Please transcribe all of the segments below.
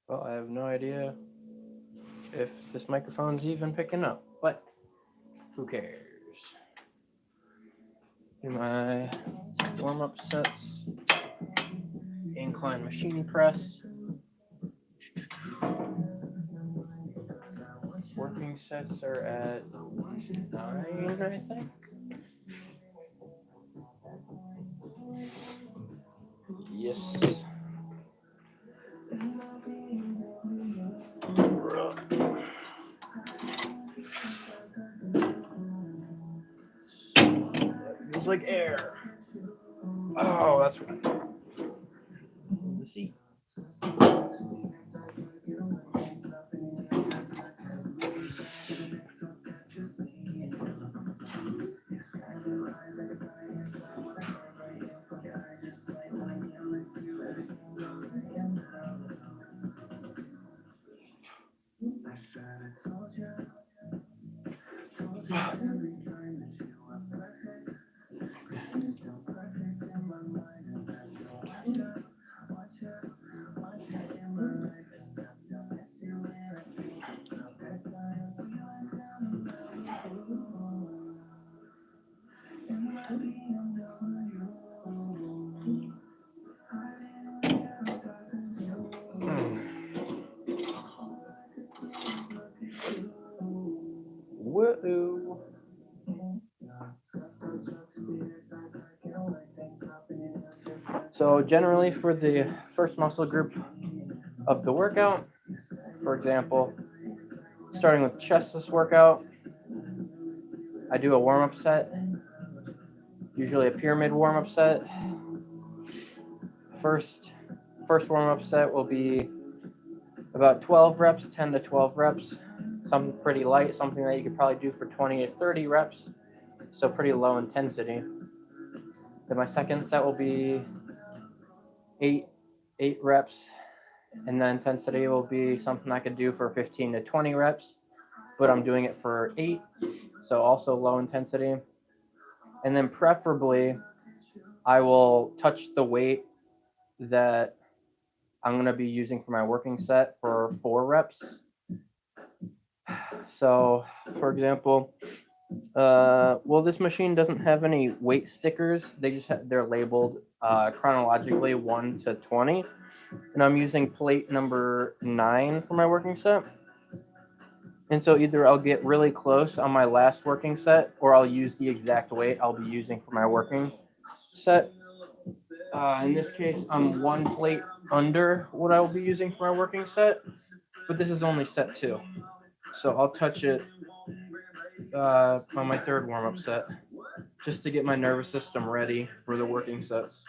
Well, I have no idea if this microphone's even picking up, but who cares? Do my warm-up sets, incline machine press, working sets are at 9, I think. Yes. Feels like air. Oh, that's right. The seat. Woo! So generally for the first muscle group of the workout, for example, starting with chestless workout, I do a warm-up set, usually a pyramid warm-up set. First warm-up set will be about 12 reps, 10 to 12 reps, something pretty light, something that you could probably do for 20 to 30 reps, so pretty low intensity. Then my second set will be eight reps, and the intensity will be something I could do for 15 to 20 reps, but I'm doing it for 8, so also low intensity. And then preferably, I will touch the weight that I'm going to be using for my working set for 4 reps. So, for example, well, this machine doesn't have any weight stickers. They're labeled chronologically 1 to 20, and I'm using plate number 9 for my working set. And so either I'll get really close on my last working set, or I'll use the exact weight I'll be using for my working set. In this case, I'm 1 plate under what I will be using for my working set, but this is only set 2. So I'll touch it on my third warm-up set, just to get my nervous system ready for the working sets.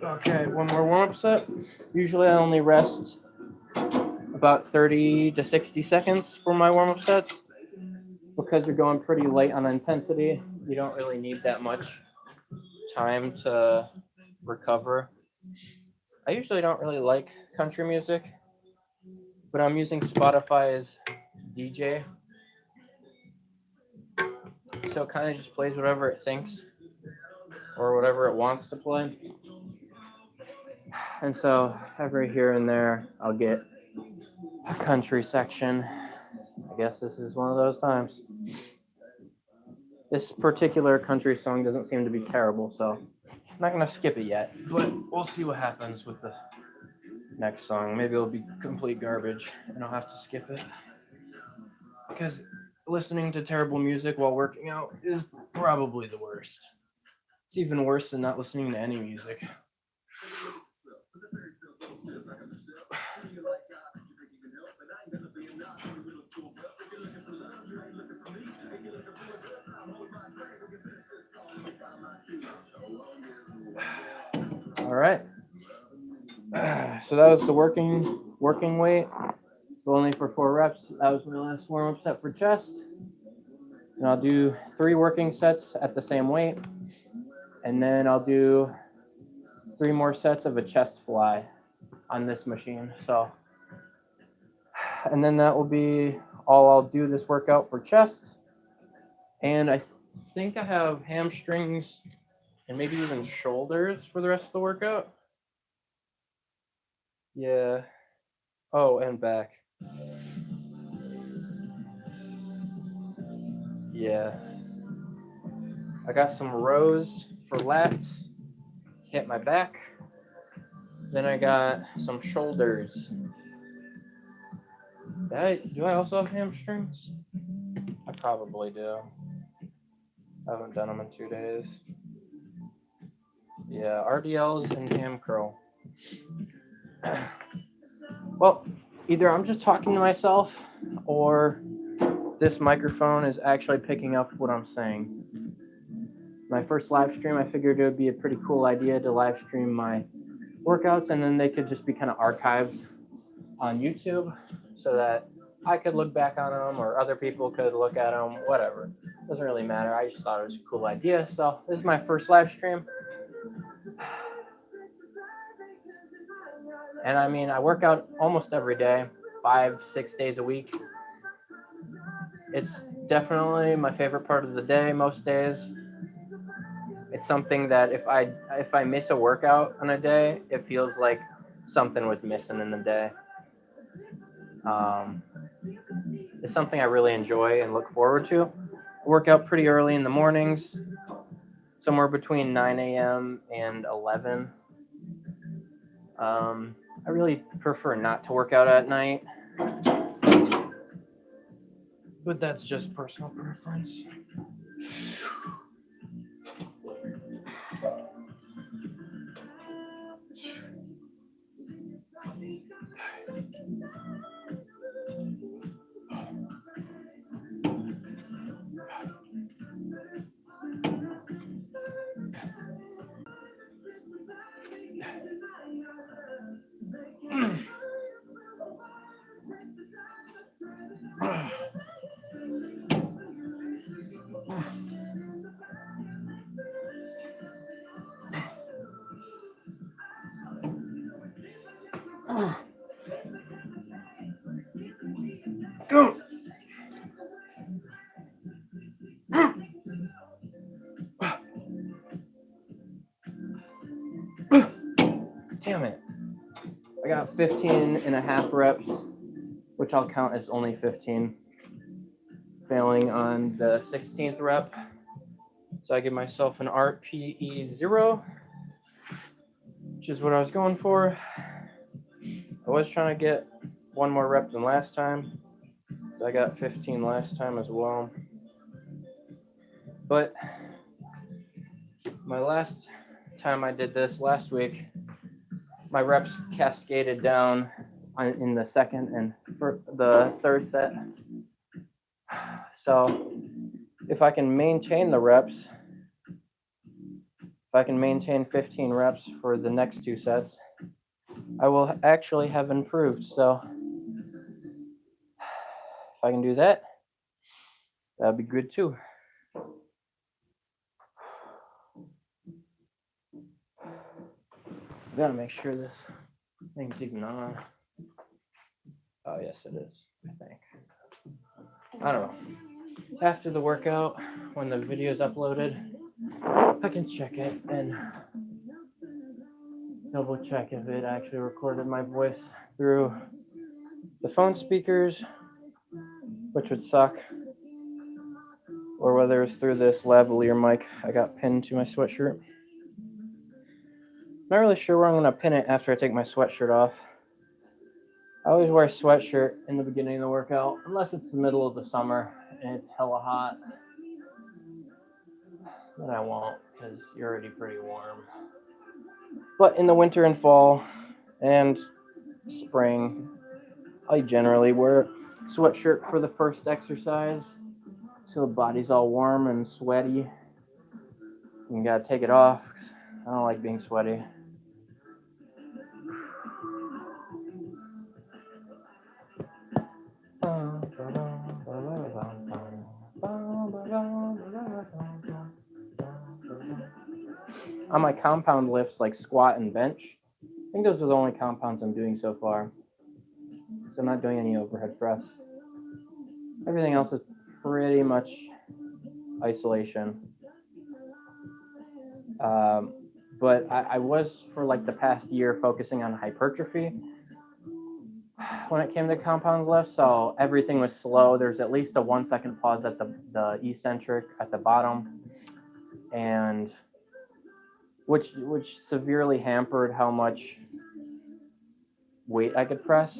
Okay, one more warm-up set. Usually I only rest about 30 to 60 seconds for my warm-up sets. Because you're going pretty light on intensity, you don't really need that much time to recover. I usually don't really like country music, but I'm using Spotify's DJ, so it kind of just plays whatever it thinks or whatever it wants to play. And so every here and there, I'll get a country section. I guess this is one of those times. This particular country song doesn't seem to be terrible, so I'm not going to skip it yet, but we'll see what happens with the next song. Maybe it'll be complete garbage and I'll have to skip it. Because listening to terrible music while working out is probably the worst. It's even worse than not listening to any music. All right. So that was the working weight. only for 4 reps. That was my last warm-up set for chest. And I'll do 3 working sets at the same weight. And then I'll do 3 more sets of a chest fly on this machine. So, and then that will be all I'll do this workout for chest. And I think I have hamstrings and maybe even shoulders for the rest of the workout. Yeah. Oh, and back. Yeah. I got some rows for lats, hit my back. Then I got some shoulders. Do I also have hamstrings? I probably do. I haven't done them in 2 days. Yeah, RDLs and ham curl. Well, either I'm just talking to myself or this microphone is actually picking up what I'm saying. My first live stream, I figured it would be a pretty cool idea to live stream my workouts, and then they could just be kind of archived on YouTube so that I could look back on them or other people could look at them, whatever. Doesn't really matter. I just thought it was a cool idea. So this is my first live stream. And I mean, I work out almost every day, 5-6 days a week. It's definitely my favorite part of the day most days. It's something that if I miss a workout on a day, it feels like something was missing in the day. It's something I really enjoy and look forward to. I work out pretty early in the mornings, somewhere between 9 a.m. and 11. I really prefer not to work out at night, but that's just personal preference. Go. Damn it. I got 15 and a half reps, which I'll count as only 15. Failing on the 16th rep. So I give myself an RPE 0, which is what I was going for. I was trying to get 1 more rep than last time. So I got 15 last time as well. But my last time I did this last week, my reps cascaded down in the second and the third set. So if I can maintain the reps, if I can maintain 15 reps for the next 2 sets, I will actually have improved. So if I can do that, that'd be good too. I gotta make sure this thing's even on. Oh, yes, it is, I think. I don't know. After the workout, when the video is uploaded, I can check it and double check if it actually recorded my voice through the phone speakers, which would suck, or whether it's through this lavalier mic I got pinned to my sweatshirt. Not really sure where I'm going to pin it after I take my sweatshirt off. I always wear a sweatshirt in the beginning of the workout, unless it's the middle of the summer and it's hella hot. Then I won't, because you're already pretty warm. But in the winter and fall and spring, I generally wear a sweatshirt for the first exercise, so the body's all warm and sweaty. You gotta take it off, 'cause I don't like being sweaty. on my compound lifts like squat and bench, I think those are the only compounds I'm doing so far. So I'm not doing any overhead press. Everything else is pretty much isolation. But I was, for like the past year, focusing on hypertrophy when it came to compound lifts. So everything was slow. There's at least a 1 second pause at the eccentric at the bottom, and which severely hampered how much weight I could press.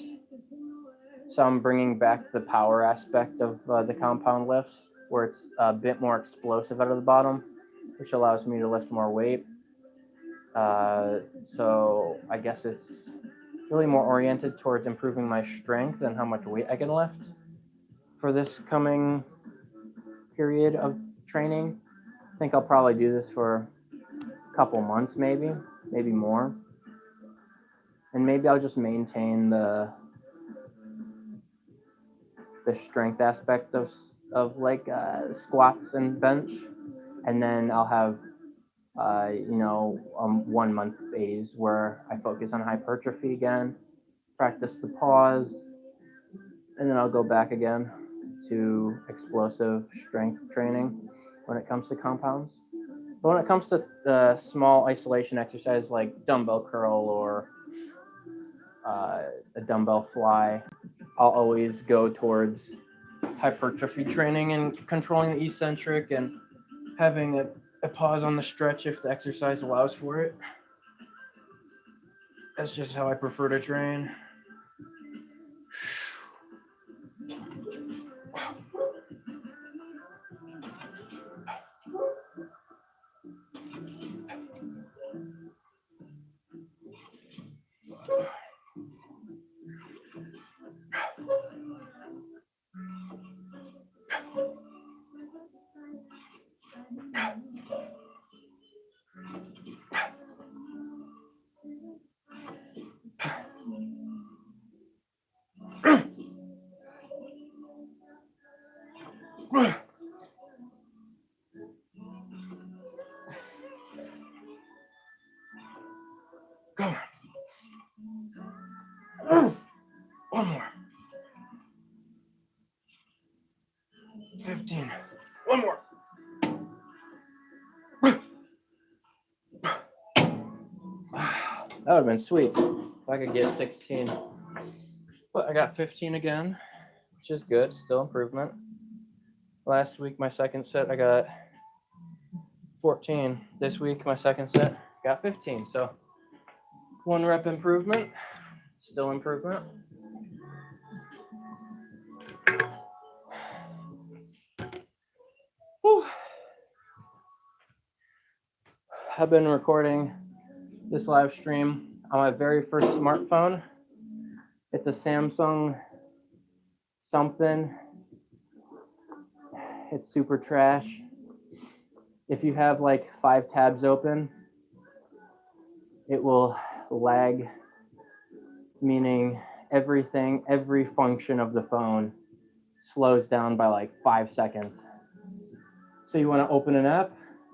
So I'm bringing back the power aspect of the compound lifts, where it's a bit more explosive out of the bottom, which allows me to lift more weight. So I guess it's really more oriented towards improving my strength and how much weight I can lift for this coming period of training. I think I'll probably do this for a couple months, maybe more. And maybe I'll just maintain the strength aspect of like squats and bench, and then I'll have 1 month phase where I focus on hypertrophy again, practice the pause, and then I'll go back again to explosive strength training when it comes to compounds. But when it comes to the small isolation exercise like dumbbell curl or a dumbbell fly, I'll always go towards hypertrophy training and controlling the eccentric and having a pause on the stretch if the exercise allows for it. That's just how I prefer to train. Go. One more. 15. One more. That would have been sweet if I could get 16. But I got 15 again, which is good. Still improvement. Last week, my second set, I got 14. This week, my second set, got 15. So 1 rep improvement. Still improvement. Whew. I've been recording this live stream on my very first smartphone. It's a Samsung something. It's super trash. If you have like 5 tabs open, it will lag, meaning every function of the phone slows down by like 5 seconds. So you want to open an app,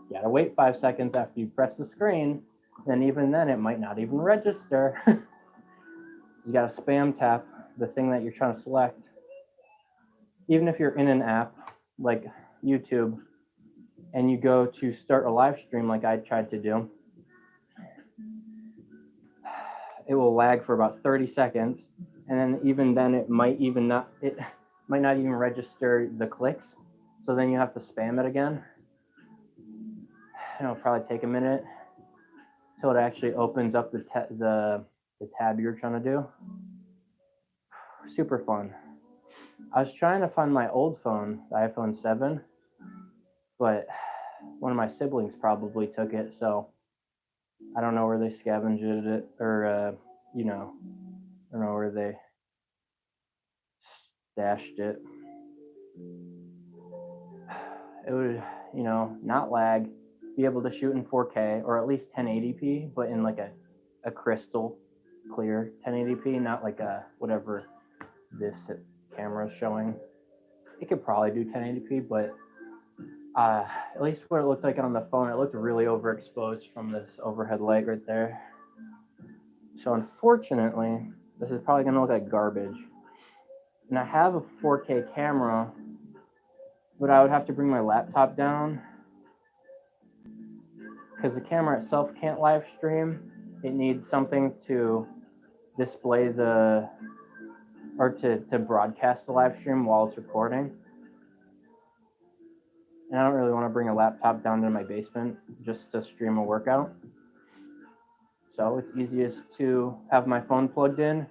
you gotta wait 5 seconds after you press the screen, then even then it might not even register. You gotta spam tap the thing that you're trying to select. Even if you're in an app like YouTube and you go to start a live stream like I tried to do, it will lag for about 30 seconds, and then even then it might not even register the clicks. So then you have to spam it again. It'll probably take a minute till it actually opens up the tab you're trying to do. Super fun. I was trying to find my old phone, the iPhone 7, but one of my siblings probably took it, so I don't know where they scavenged it, or I don't know where they stashed it. It would, not lag, be able to shoot in 4K or at least 1080p, but in like a crystal clear 1080p, not like whatever this camera is showing. It could probably do 1080p, but At least what it looked like on the phone, it looked really overexposed from this overhead light right there. So unfortunately, this is probably gonna look like garbage. And I have a 4K camera, but I would have to bring my laptop down because the camera itself can't live stream. It needs something to display to broadcast the live stream while it's recording. And I don't really want to bring a laptop down to my basement just to stream a workout. So it's easiest to have my phone plugged in,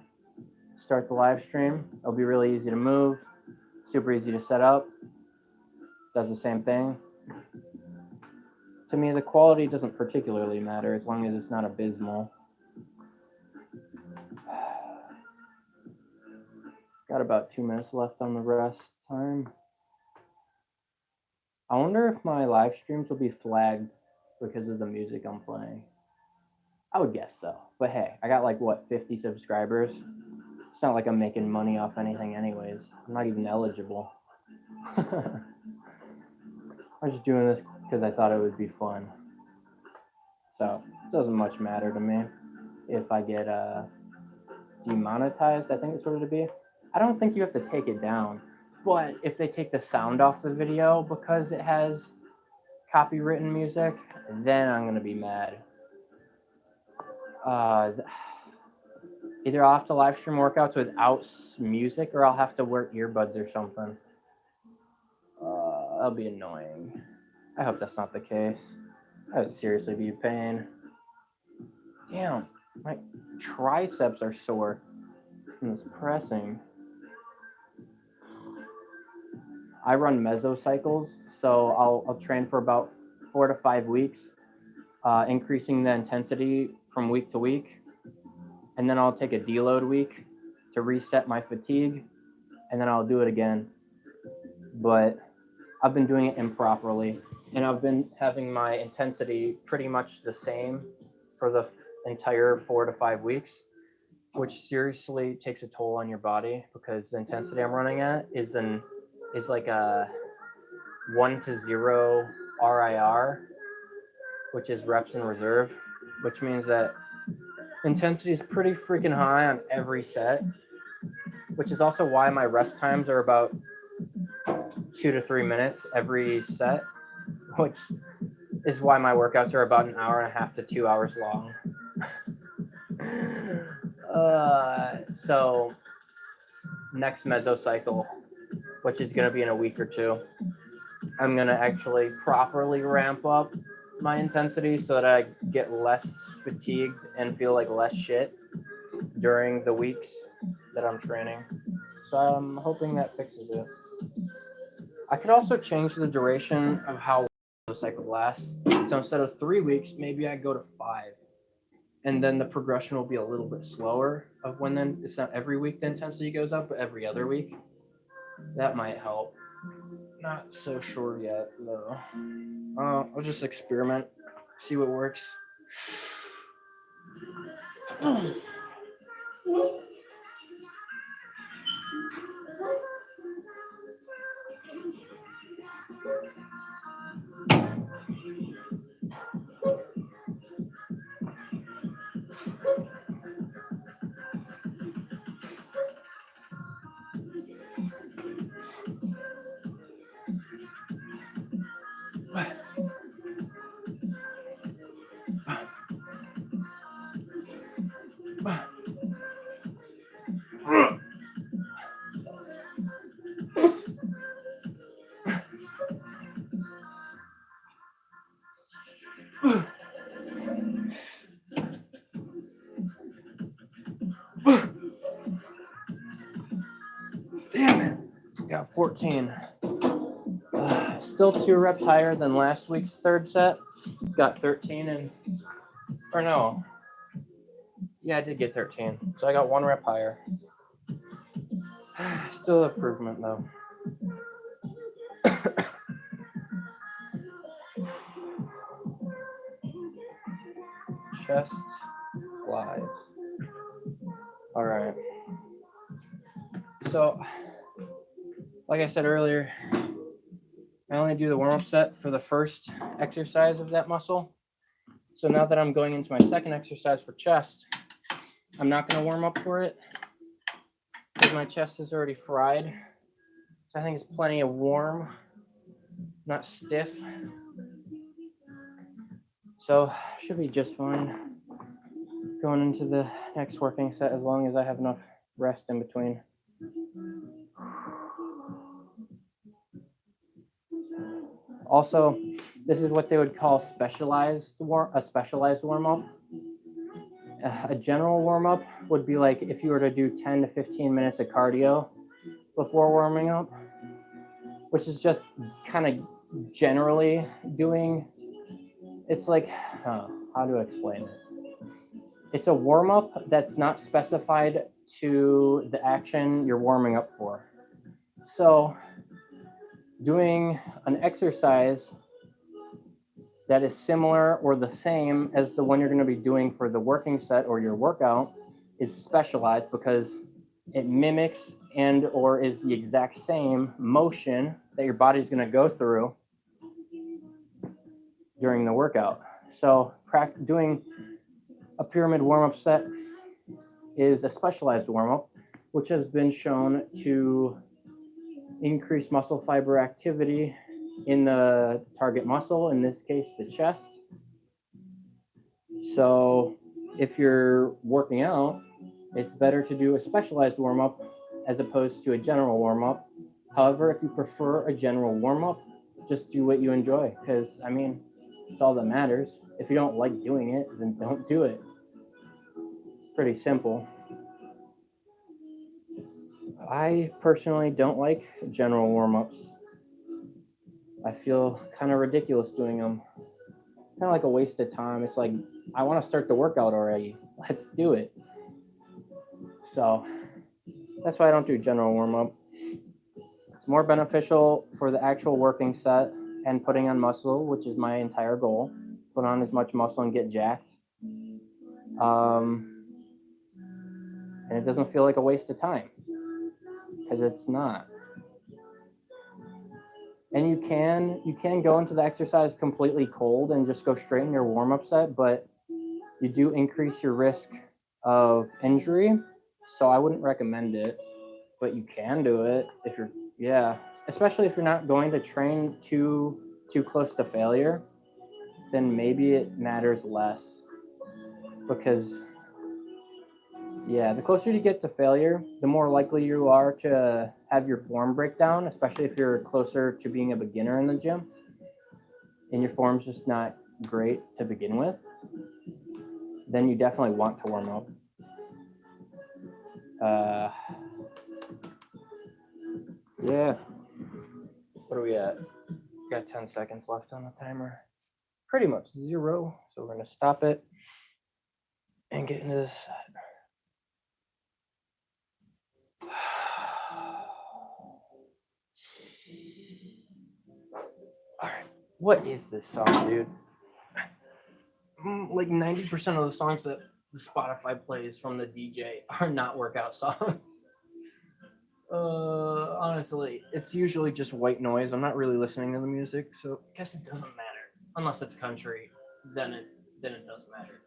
start the live stream. It'll be really easy to move, super easy to set up. Does the same thing. To me, the quality doesn't particularly matter as long as it's not abysmal. Got about 2 minutes left on the rest time. I wonder if my live streams will be flagged because of the music I'm playing. I would guess so. But hey, I got like, what, 50 subscribers? It's not like I'm making money off anything anyways. I'm not even eligible. I was just doing this because I thought it would be fun. So it doesn't much matter to me if I get demonetized, I think it's what it'd be. I don't think you have to take it down, but if they take the sound off the video because it has copywritten music, then I'm gonna be mad. Either I'll have to live stream workouts without music, or I'll have to wear earbuds or something. That'll be annoying. I hope that's not the case. That would seriously be a pain. Damn, my triceps are sore from this pressing. I run mesocycles, so I'll train for about 4 to 5 weeks, increasing the intensity from week to week, and then I'll take a deload week to reset my fatigue, and then I'll do it again. But I've been doing it improperly, and I've been having my intensity pretty much the same for the entire 4 to 5 weeks, which seriously takes a toll on your body because the intensity I'm running at is like a 1 to 0 RIR, which is reps in reserve, which means that intensity is pretty freaking high on every set, which is also why my rest times are about 2 to 3 minutes every set, which is why my workouts are about 1.5 to 2 hours long. So next mesocycle, which is going to be in a week or two, I'm going to actually properly ramp up my intensity so that I get less fatigued and feel like less shit during the weeks that I'm training. So I'm hoping that fixes it. I could also change the duration of how long the cycle lasts. So instead of 3 weeks, maybe I go to 5. And then the progression will be a little bit slower of when then it's not every week the intensity goes up, but every other week. That might help. Not so sure yet, though. I'll just experiment, see what works. Damn it. Got 14. Still 2 reps higher than last week's third set. Got 13 and, or no. Yeah, I did get 13. So I got 1 rep higher. Still improvement though. Chest flies. All right. So, like I said earlier, I only do the warm-up set for the first exercise of that muscle. So now that I'm going into my second exercise for chest, I'm not going to warm up for it because my chest is already fried. So I think it's plenty of warm, not stiff. So should be just fine going into the next working set as long as I have enough rest in between. Also, this is what they would call a specialized warm-up. A general warm-up would be like if you were to do 10 to 15 minutes of cardio before warming up, which is just kind of generally doing, it's like, how do I explain it? It's a warm-up that's not specified to the action you're warming up for. So doing an exercise that is similar or the same as the one you're going to be doing for the working set or your workout is specialized because it mimics and or is the exact same motion that your body's going to go through during the workout. So doing a pyramid warm-up set is a specialized warm-up, which has been shown to increase muscle fiber activity in the target muscle, in this case, the chest. So if you're working out, it's better to do a specialized warm-up as opposed to a general warm-up. However, if you prefer a general warm-up, just do what you enjoy, because, I mean, it's all that matters. If you don't like doing it, then don't do it. It's pretty simple. I personally don't like general warm-ups. I feel kind of ridiculous doing them. Kind of like a waste of time. It's like, I want to start the workout already. Let's do it. So that's why I don't do general warm-up. It's more beneficial for the actual working set and putting on muscle, which is my entire goal. Put on as much muscle and get jacked. And it doesn't feel like a waste of time, because it's not. And you can go into the exercise completely cold and just go straight in your warm-up set, but you do increase your risk of injury. So I wouldn't recommend it, but you can do it if you're, especially if you're not going to train too close to failure, then maybe it matters less, because the closer you get to failure, the more likely you are to have your form break down, especially if you're closer to being a beginner in the gym and your form's just not great to begin with. Then you definitely want to warm up. What are we at? Got 10 seconds left on the timer. Pretty much 0. So we're going to stop it and get into this set. All right. What is this song, dude? Like 90% of the songs that the Spotify plays from the DJ are not workout songs. Honestly, it's usually just white noise. I'm not really listening to the music, so I guess it doesn't matter. Unless it's country, then it does matter.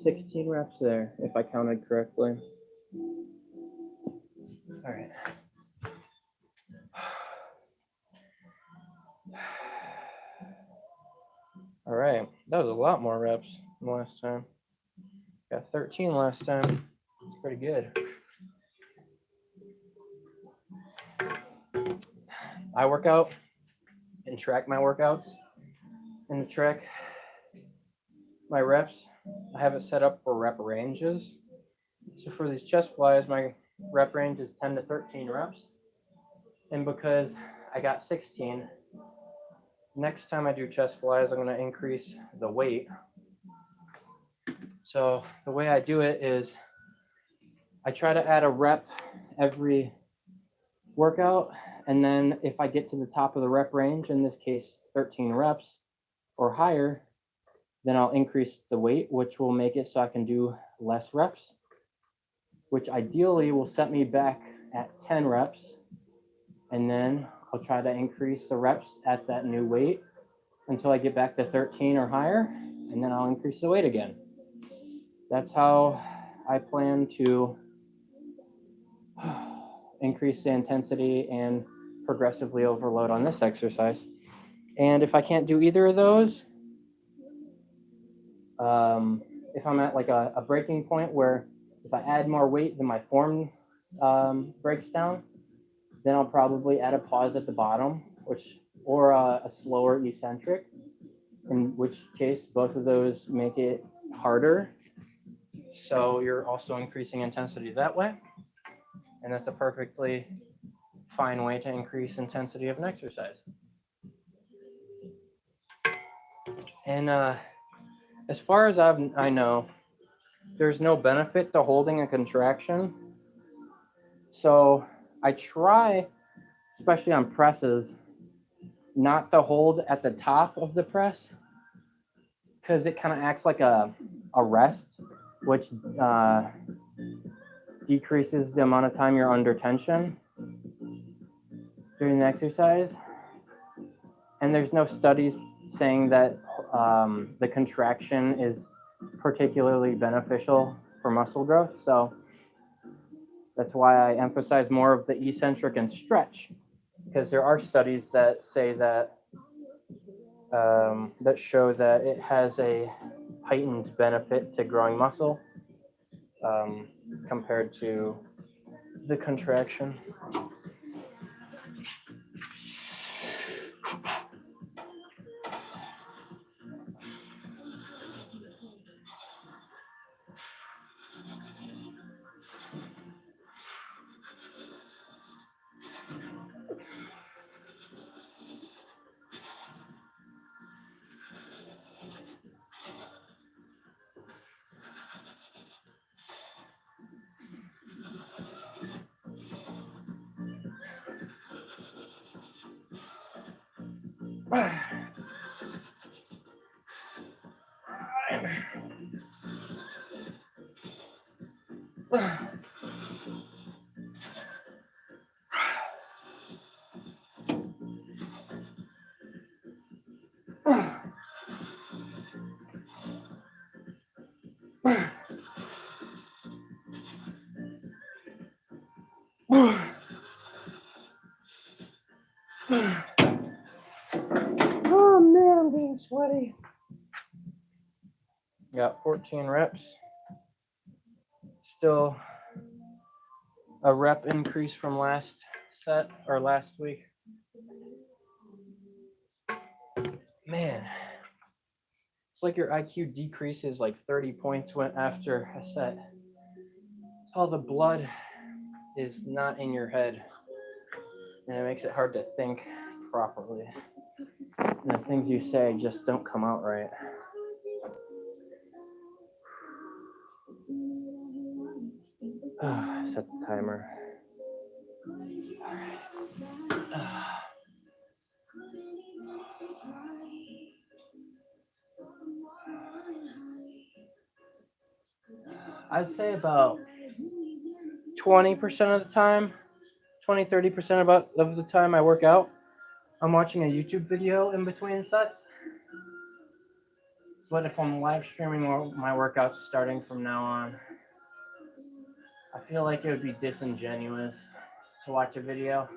16 reps there, if I counted correctly. All right. All right, that was a lot more reps than last time. Got 13 last time. It's pretty good. I work out and track my workouts and track my reps. I have it set up for rep ranges. So for these chest flies, my rep range is 10 to 13 reps. And because I got 16, next time I do chest flies, I'm going to increase the weight. So the way I do it is I try to add a rep every workout. And then if I get to the top of the rep range, in this case, 13 reps or higher, then I'll increase the weight, which will make it so I can do less reps, which ideally will set me back at 10 reps. And then I'll try to increase the reps at that new weight until I get back to 13 or higher, and then I'll increase the weight again. That's how I plan to increase the intensity and progressively overload on this exercise. And if I can't do either of those, if I'm at like a breaking point where if I add more weight then my form breaks down, then I'll probably add a pause at the bottom, or a slower eccentric, in which case both of those make it harder. So you're also increasing intensity that way. And that's a perfectly fine way to increase intensity of an exercise. And as far as I know, there's no benefit to holding a contraction. So I try, especially on presses, not to hold at the top of the press, because it kind of acts like a rest, which decreases the amount of time you're under tension during the exercise. And there's no studies saying that the contraction is particularly beneficial for muscle growth. So that's why I emphasize more of the eccentric and stretch, because there are studies that say that that show that it has a heightened benefit to growing muscle compared to the contraction. Oh man, I'm getting sweaty. Got 14 reps. Still a rep increase from last set or last week. Man, it's like your IQ decreases like 30 points after a set. All the blood is not in your head, and it makes it hard to think properly. And the things you say just don't come out right. Set the timer. All right. I'd say about 20% of the time, 20-30% of the time I work out, I'm watching a YouTube video in between sets. But if I'm live streaming my workouts starting from now on, I feel like it would be disingenuous to watch a video.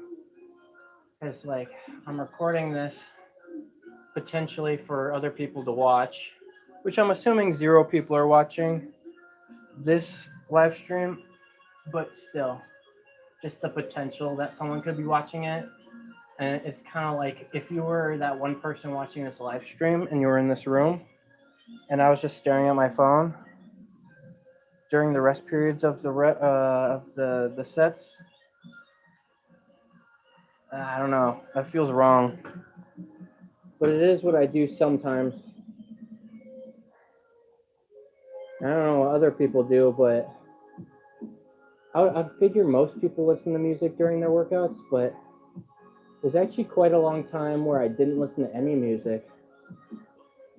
Because, like, I'm recording this potentially for other people to watch, which I'm assuming 0 people are watching this live stream, but still, just the potential that someone could be watching it. And it's kind of like if you were that one person watching this live stream and you were in this room and I was just staring at my phone during the rest periods of the sets. I don't know. That feels wrong. But it is what I do sometimes. I don't know what other people do, but I figure most people listen to music during their workouts, but there's actually quite a long time where I didn't listen to any music.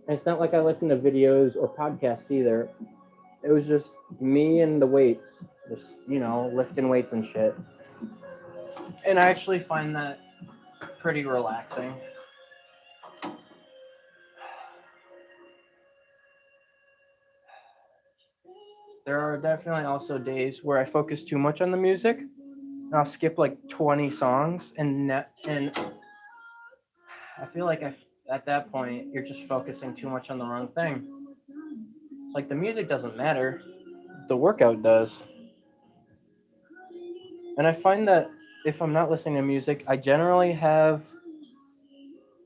And it's not like I listened to videos or podcasts either. It was just me and the weights, just, lifting weights and shit. And I actually find that pretty relaxing. There are definitely also days where I focus too much on the music, and I'll skip like 20 songs, and I feel like at that point you're just focusing too much on the wrong thing. It's like the music doesn't matter, the workout does. And I find that if I'm not listening to music, I generally have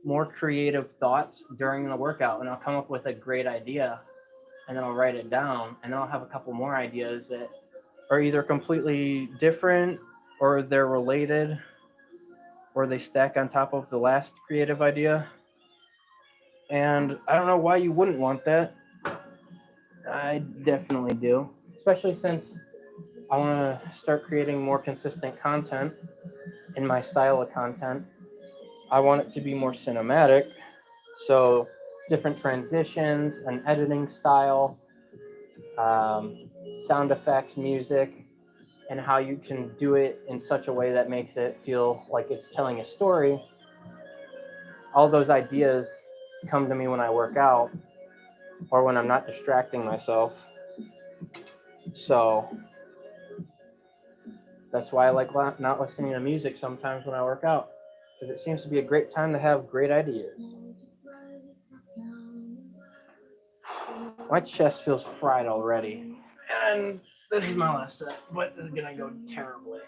more creative thoughts during the workout, and I'll come up with a great idea, and then I'll write it down, and then I'll have a couple more ideas that are either completely different, or they're related, or they stack on top of the last creative idea. And I don't know why you wouldn't want that. I definitely do, especially since I want to start creating more consistent content in my style of content. I want it to be more cinematic, so different transitions, an editing style, sound effects, music, and how you can do it in such a way that makes it feel like it's telling a story. All those ideas come to me when I work out or when I'm not distracting myself. So that's why I like not listening to music sometimes when I work out, because it seems to be a great time to have great ideas. My chest feels fried already, and this is my last set, but this is gonna go terribly.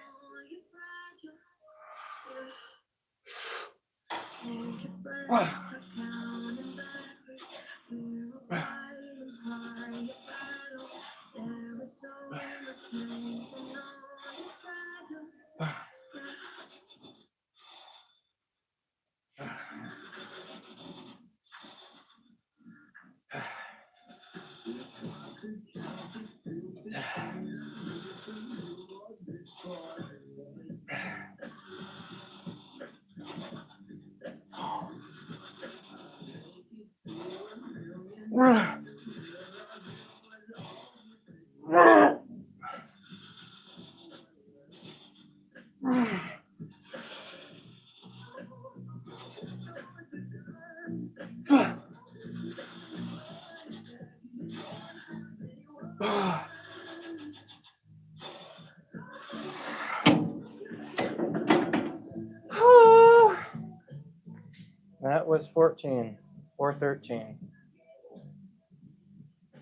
That was 14 or 13.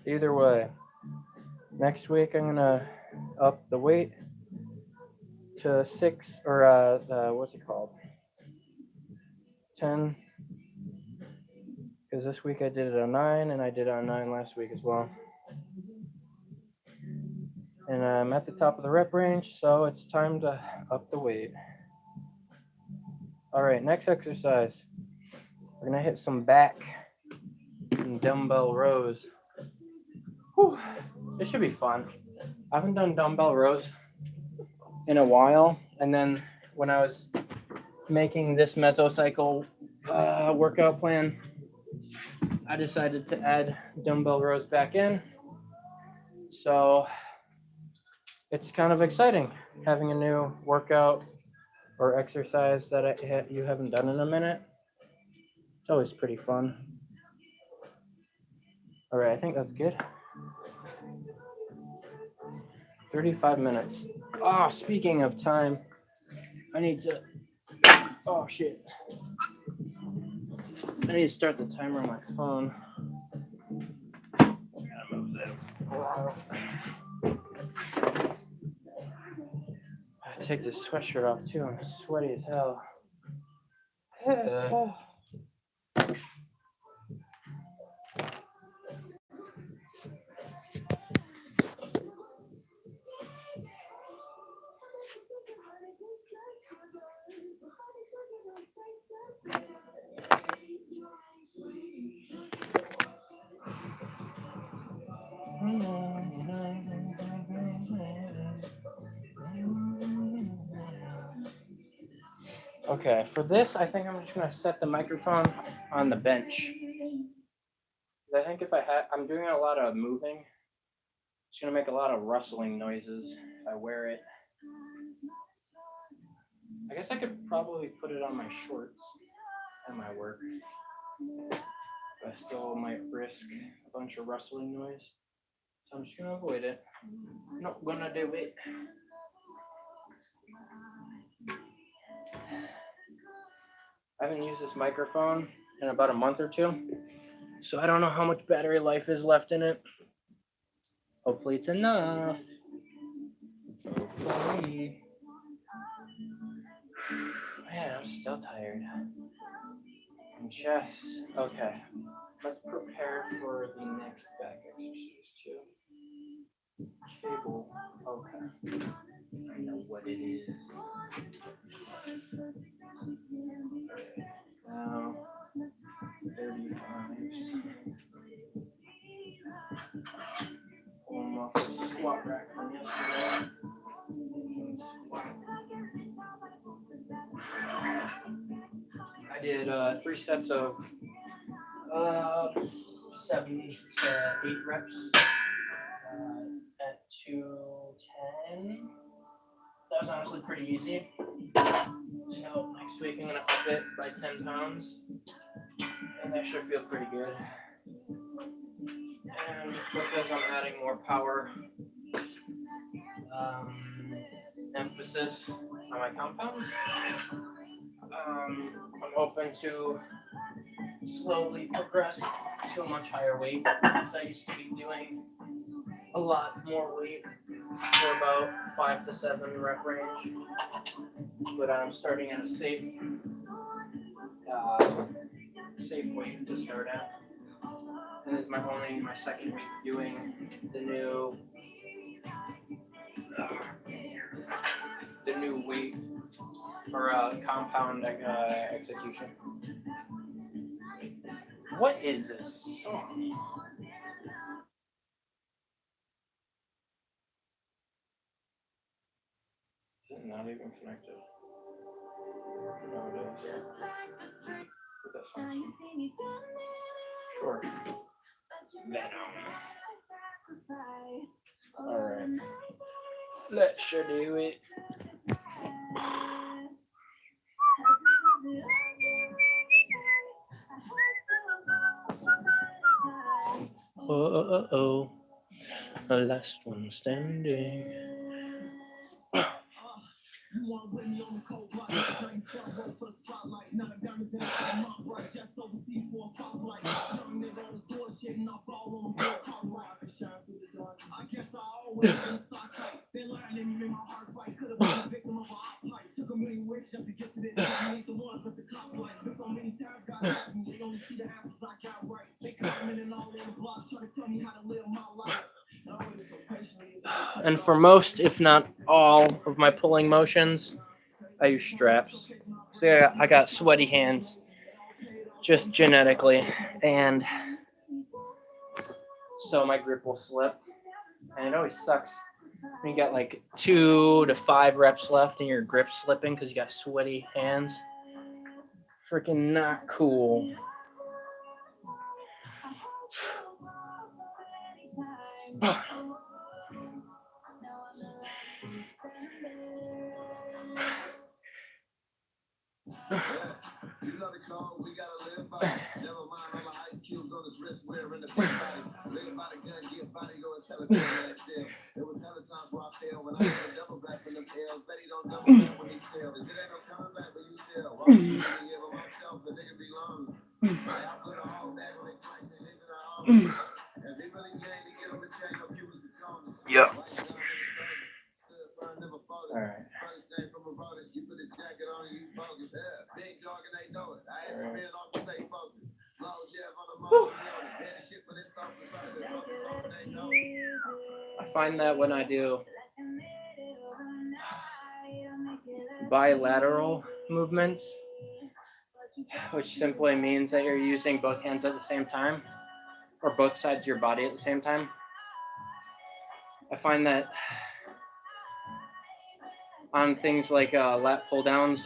Either way, next week I'm gonna up the weight to 6 or what's it called? 10. Because this week I did it on 9 and I did it on 9 last week as well. And I'm at the top of the rep range, so it's time to up the weight. All right, next exercise. We're gonna hit some back and dumbbell rows. Whew, this should be fun. I haven't done dumbbell rows in a while, and then when I was making this mesocycle workout plan, I decided to add dumbbell rows back in. So it's kind of exciting having a new workout or exercise that you haven't done in a minute. It's always pretty fun. All right, I think that's good. 35 minutes. Oh, speaking of time, I need to. Oh shit! I need to start the timer on my phone. Gotta move that. I take this sweatshirt off too. I'm sweaty as hell. Okay, for this, I think I'm just gonna set the microphone on the bench. I think if I'm doing a lot of moving. It's gonna make a lot of rustling noises if I wear it. I guess I could probably put it on my shorts at my work. I still might risk a bunch of rustling noise. So I'm just gonna avoid it. I'm not gonna do it. I haven't used this microphone in about a month or two. So I don't know how much battery life is left in it. Hopefully it's enough. Hopefully. Man, I'm still tired. And chest. Okay. Let's prepare for the next back exercise too. Cable. Okay. I know what it is. Now, 35s. Pull them off the squat rack from yesterday. I did 3 sets of 7 to 8 reps at 210. That was honestly pretty easy. So next week I'm gonna up it by 10 pounds, and that should feel pretty good. And because I'm adding more power, emphasis on my compounds, I'm open to slowly progress to a much higher weight. Because I used to be doing a lot more weight for about 5 to 7 rep range, but I'm starting at a safe weight to start at. And this is my second week doing the new weight or compound execution. What is this song? Is it not even connected? No, it is. Put that song. Sure. Venom. Alright. Let's do it. Oh, the last one standing. And for most, if not all, of my pulling motions, I use straps. So yeah, I got sweaty hands, just genetically, and so my grip will slip. And it always sucks when you got like 2 to 5 reps left and your grip's slipping because you got sweaty hands. Freaking not cool. Yeah. All right. I find that when I do bilateral movements, which simply means that you're using both hands at the same time, or both sides of your body at the same time, I find that on things like lat pull downs,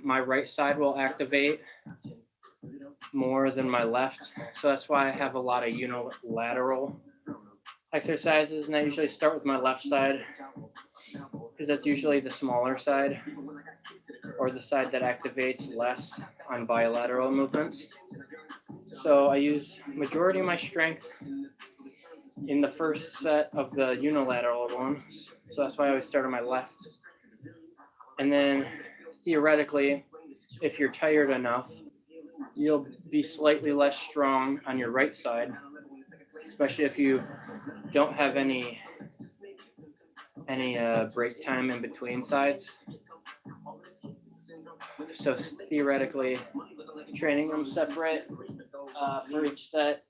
my right side will activate more than my left. So that's why I have a lot of unilateral exercises, and I usually start with my left side because that's usually the smaller side, or the side that activates less on bilateral movements. So I use majority of my strength in the first set of the unilateral ones. So that's why I always start on my left. And then theoretically, if you're tired enough, you'll be slightly less strong on your right side, especially if you don't have any break time in between sides. So theoretically, training them separate for each set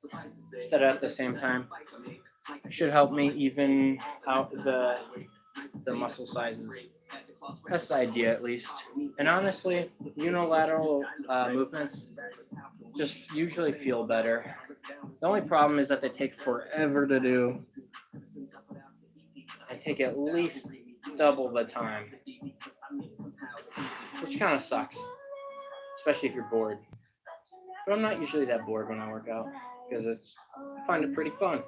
at the same time should help me even out the muscle sizes. That's the idea, at least. And honestly, unilateral movements just usually feel better. The only problem is that they take forever to do. They take at least double the time, which kind of sucks, especially if you're bored. But I'm not usually that bored when I work out because I find it pretty fun.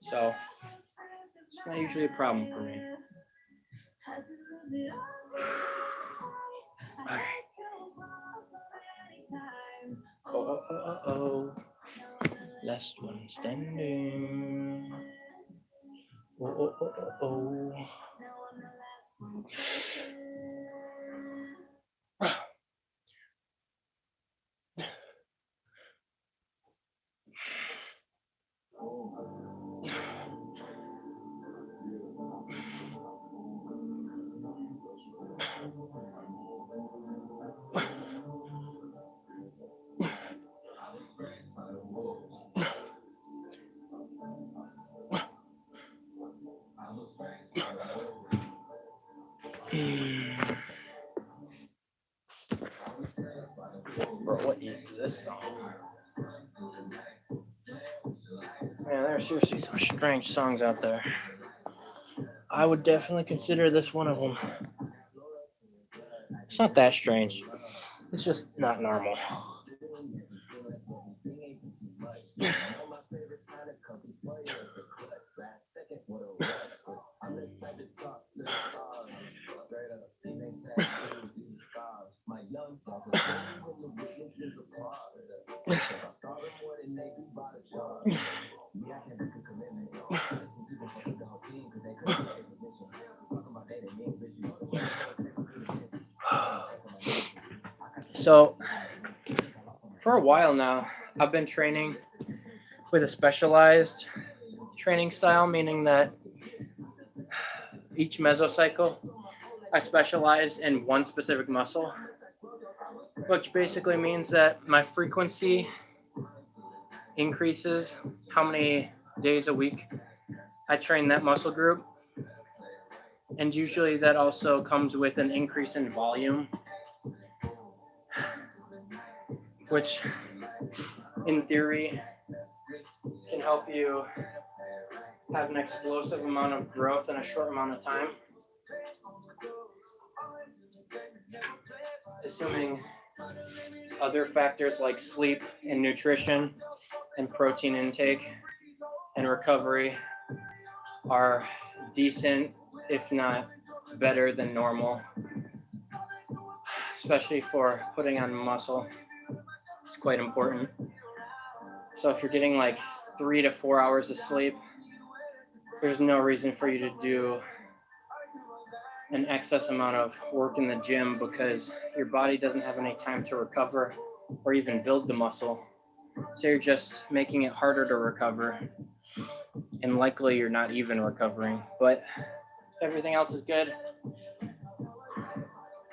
So it's not usually a problem for me. All right. Oh. Last one standing. Oh. Bro, what is this song? Man, there are seriously some strange songs out there. I would definitely consider this one of them. It's not that strange. It's just not normal. So, for a while now, I've been training with a specialized training style, meaning that each mesocycle I specialize in one specific muscle, which basically means that my frequency increases how many days a week I train that muscle group. And usually that also comes with an increase in volume, which in theory can help you have an explosive amount of growth in a short amount of time. Assuming other factors like sleep and nutrition and protein intake and recovery are decent, if not better than normal. especially for putting on muscle. It's quite important. So if you're getting like 3 to 4 hours of sleep, there's no reason for you to do an excess amount of work in the gym because your body doesn't have any time to recover or even build the muscle. So you're just making it harder to recover, and likely you're not even recovering. But if everything else is good,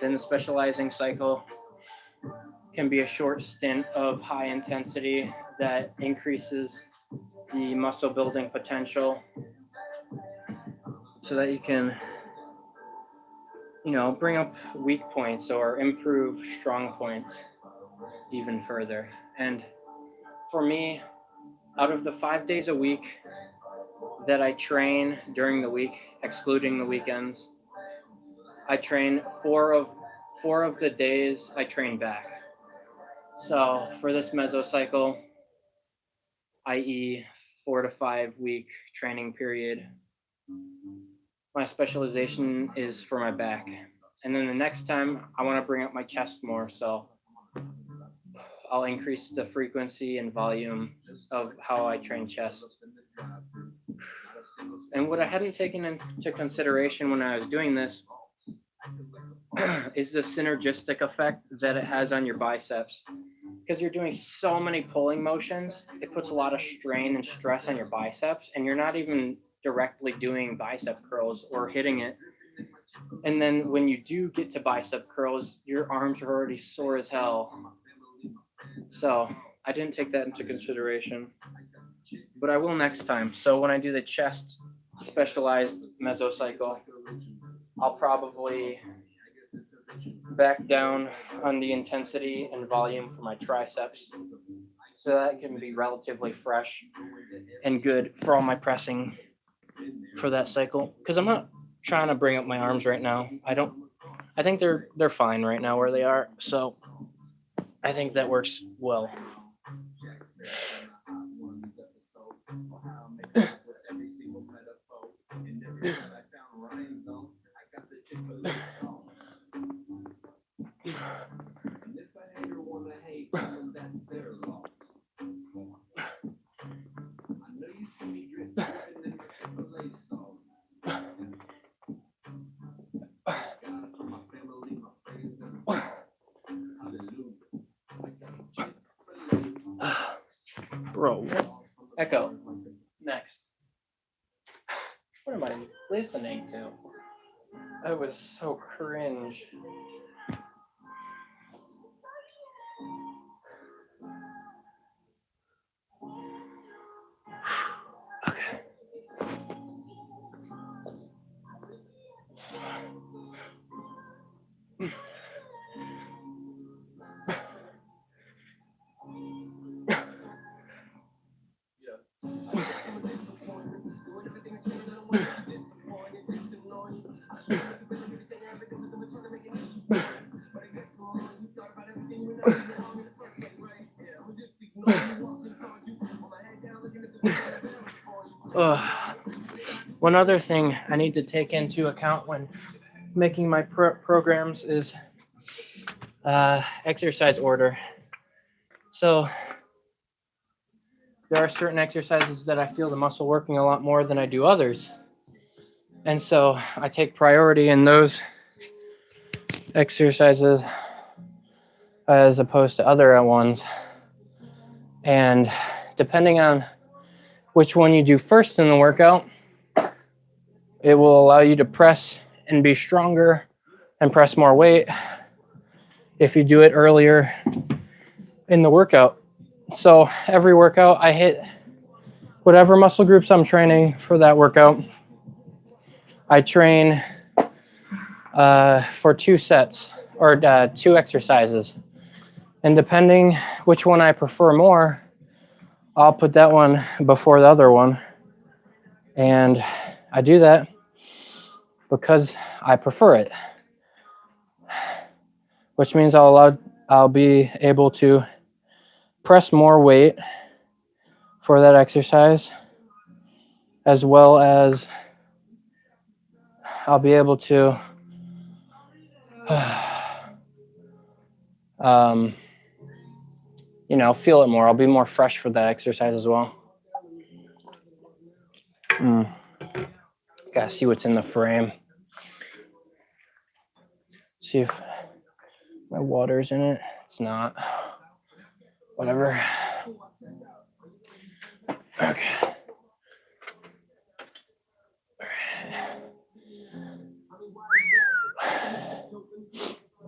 then the specializing cycle can be a short stint of high intensity that increases the muscle building potential so that you can, bring up weak points or improve strong points even further. And for me, out of the 5 days a week that I train during the week, excluding the weekends, I train four of the days I train back. So for this mesocycle, i.e. 4 to 5 week training period, my specialization is for my back. And then the next time I want to bring up my chest more, so I'll increase the frequency and volume of how I train chest. And what I hadn't taken into consideration when I was doing this is the synergistic effect that it has on your biceps. Because you're doing so many pulling motions, it puts a lot of strain and stress on your biceps, and you're not even directly doing bicep curls or hitting it. And then when you do get to bicep curls, your arms are already sore as hell. So I didn't take that into consideration, but I will next time. So when I do the chest specialized mesocycle, I'll probably back down on the intensity and volume for my triceps so that can be relatively fresh and good for all my pressing for that cycle, because I'm not trying to bring up my arms right now. I think they're fine right now where they are, so I think that works well. Bro, Echo, next. What am I listening to? That was so cringe. Okay. One other thing I need to take into account when making my programs is exercise order. So there are certain exercises that I feel the muscle working a lot more than I do others. And so I take priority in those exercises as opposed to other ones. And depending on which one you do first in the workout, it will allow you to press and be stronger and press more weight if you do it earlier in the workout. So every workout I hit whatever muscle groups I'm training for that workout. I train for 2 sets or 2 exercises. And depending which one I prefer more, I'll put that one before the other one. And I do that because I prefer it, which means I'll be able to press more weight for that exercise, as well as I'll be able to you know, feel it more. I'll be more fresh for that exercise as well. Gotta see what's in the frame. See if my water's in it. It's not. Whatever. Okay.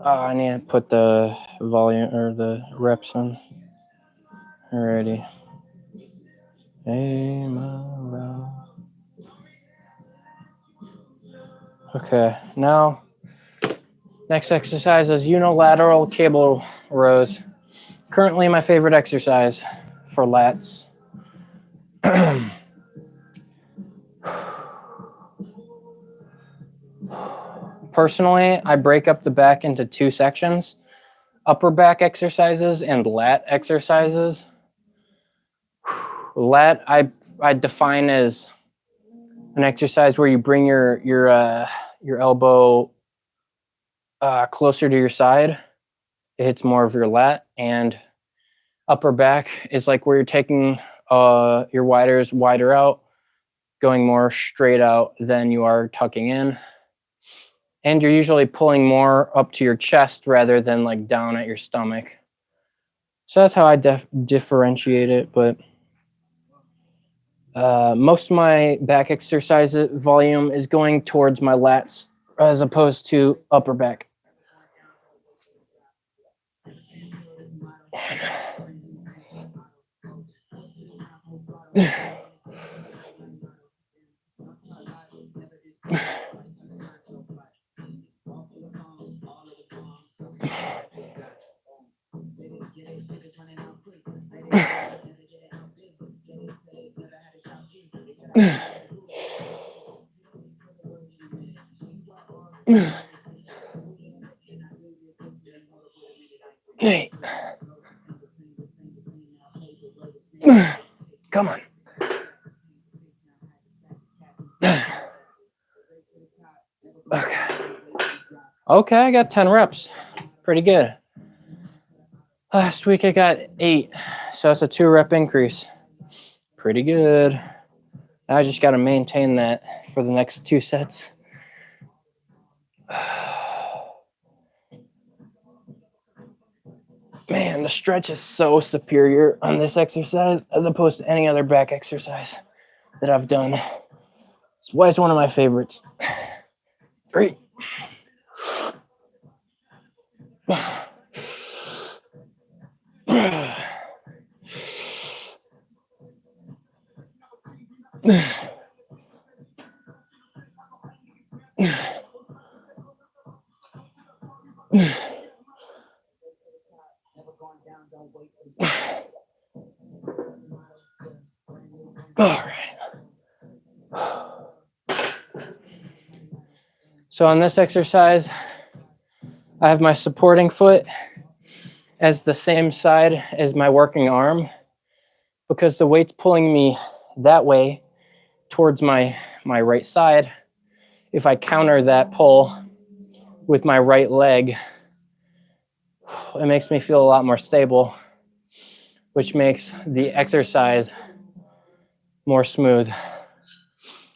I need to put the volume or the reps on. Alrighty. Okay, now next exercise is unilateral cable rows. Currently my favorite exercise for lats. Personally, I break up the back into two sections: upper back exercises and lat exercises. Lat I define as an exercise where you bring your elbow closer to your side. It hits more of your lat. And upper back is like where you're taking your widers wider out, going more straight out than you are tucking in. And you're usually pulling more up to your chest rather than like down at your stomach. So that's how I differentiate it. But most of my back exercise volume is going towards my lats as opposed to upper back. Hey. Come on. Okay, I got 10 reps. Pretty good. Last week I got 8, so that's a 2 rep increase. Pretty good. Now I just got to maintain that for the next 2 sets. Man, the stretch is so superior on this exercise as opposed to any other back exercise that I've done. It's why it's one of my favorites. 3. All right. So on this exercise, I have my supporting foot as the same side as my working arm because the weight's pulling me that way towards my right side. If I counter that pull with my right leg, it makes me feel a lot more stable, which makes the exercise more smooth.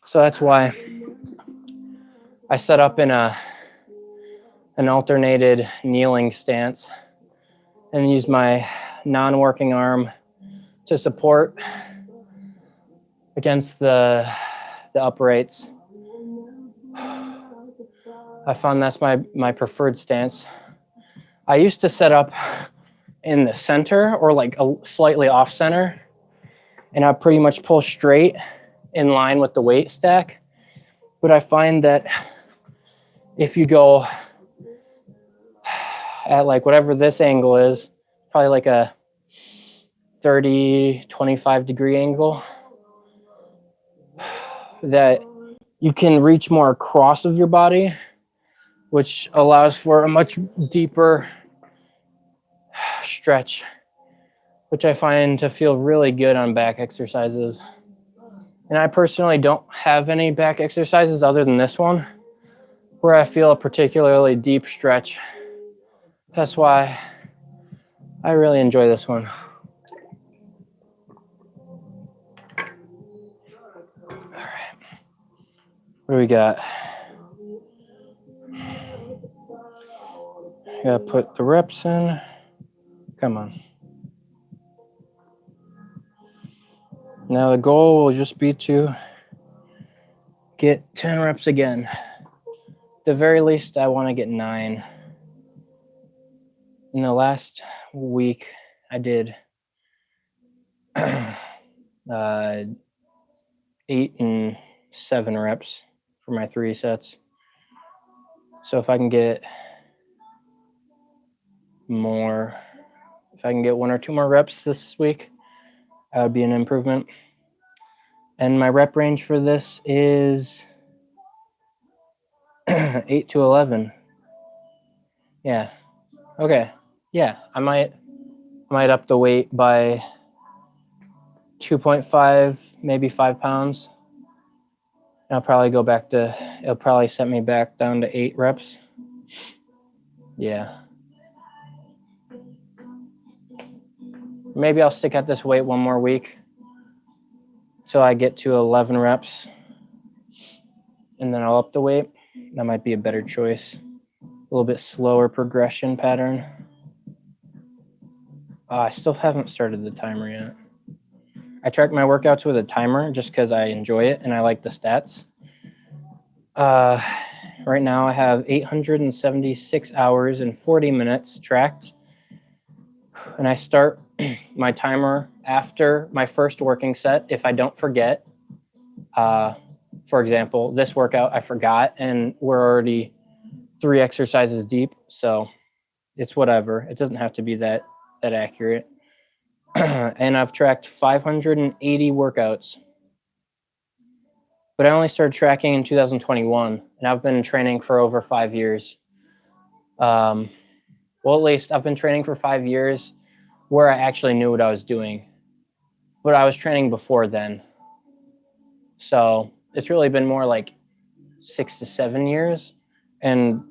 So that's why I set up in an alternated kneeling stance and use my non-working arm to support against the uprights. I found that's my preferred stance. I used to set up in the center or like a slightly off center, and I pretty much pull straight in line with the weight stack. But I find that if you go at like whatever this angle is, probably like a 30, 25 degree angle, that you can reach more across of your body, which allows for a much deeper stretch, which I find to feel really good on back exercises. And I personally don't have any back exercises other than this one where I feel a particularly deep stretch. That's why I really enjoy this one. All right. What do we got? Gotta put the reps in. Come on. Now the goal will just be to get 10 reps again. At the very least, I want to get 9. In the last week, I did 8 and 7 reps for my 3 sets. So if I can get more, if I can get 1 or 2 more reps this week, that would be an improvement. And my rep range for this is 8 to 11. Yeah. Okay. Yeah, I might up the weight by 2.5, maybe 5 pounds. And I'll probably go back to, it'll probably set me back down to 8 reps. Yeah. Maybe I'll stick at this weight 1 more week till I get to 11 reps. And then I'll up the weight. That might be a better choice. A little bit slower progression pattern. I still haven't started the timer yet. I track my workouts with a timer just because I enjoy it and I like the stats. Right now I have 876 hours and 40 minutes tracked. And I start my timer after my first working set if I don't forget. For example, this workout I forgot and we're already 3 exercises deep, so it's whatever. It doesn't have to be that accurate. And I've tracked 580 workouts. But I only started tracking in 2021, and I've been training for over 5 years. Well, at least I've been training for 5 years where I actually knew what I was doing. But I was training before then. So it's really been more like 6 to 7 years. And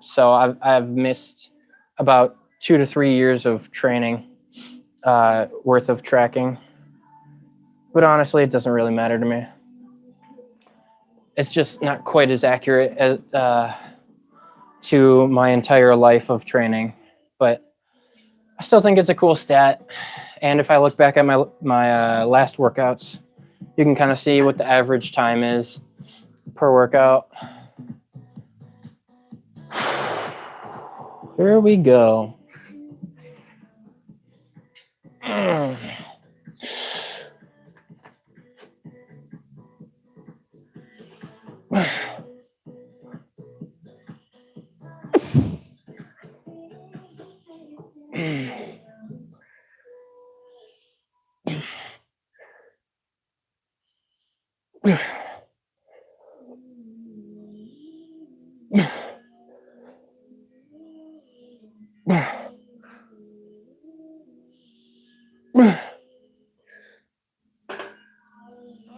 so I've missed about 2 to 3 years of training worth of tracking. But honestly, it doesn't really matter to me. It's just not quite as accurate as to my entire life of training. But I still think it's a cool stat. And if I look back at my last workouts, you can kind of see what the average time is per workout. Here we go.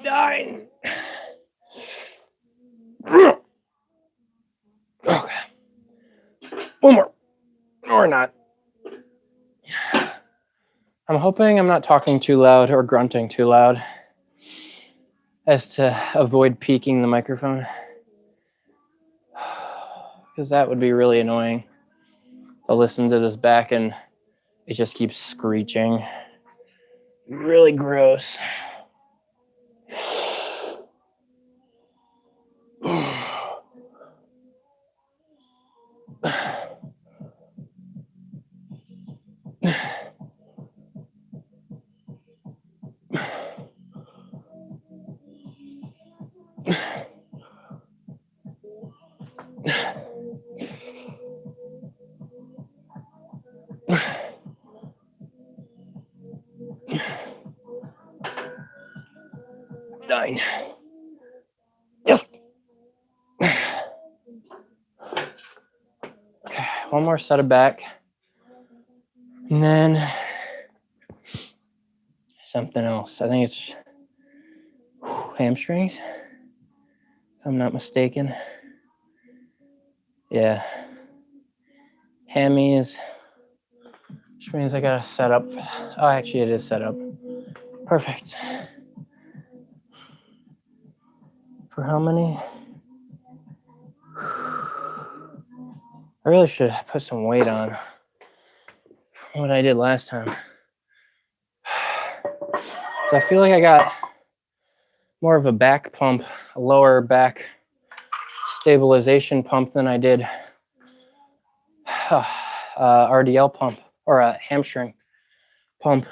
Nine. Okay. 1 more. Or not. I'm hoping I'm not talking too loud or grunting too loud as to avoid peaking the microphone. Because that would be really annoying to listen to this back and it just keeps screeching. Really gross. Nine. Yes. Okay, 1 more set of back. And then something else. I think it's hamstrings, if I'm not mistaken. Yeah. Hammies, which means I gotta set up. Oh, actually it is set up. Perfect. For how many? I really should put some weight on what I did last time. So I feel like I got more of a back pump, a lower back stabilization pump than I did RDL pump or a hamstring pump,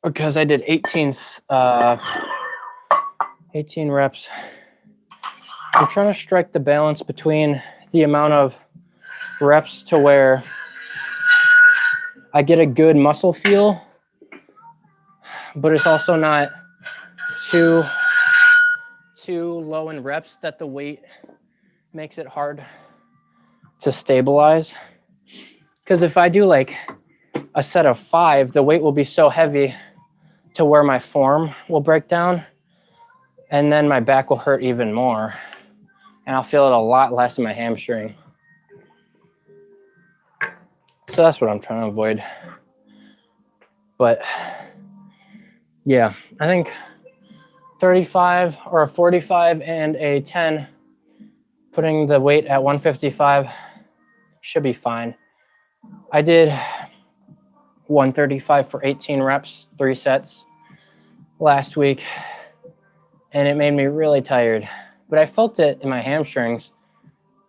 because I did 18 reps. I'm trying to strike the balance between the amount of reps to where I get a good muscle feel, but it's also not too low in reps that the weight makes it hard to stabilize. Because if I do like a set of 5, the weight will be so heavy to where my form will break down, and then my back will hurt even more, and I'll feel it a lot less in my hamstring. So that's what I'm trying to avoid. But yeah, I think 35 or a 45 and a 10, putting the weight at 155 should be fine. I did 135 for 18 reps, 3 sets last week, and it made me really tired. But I felt it in my hamstrings,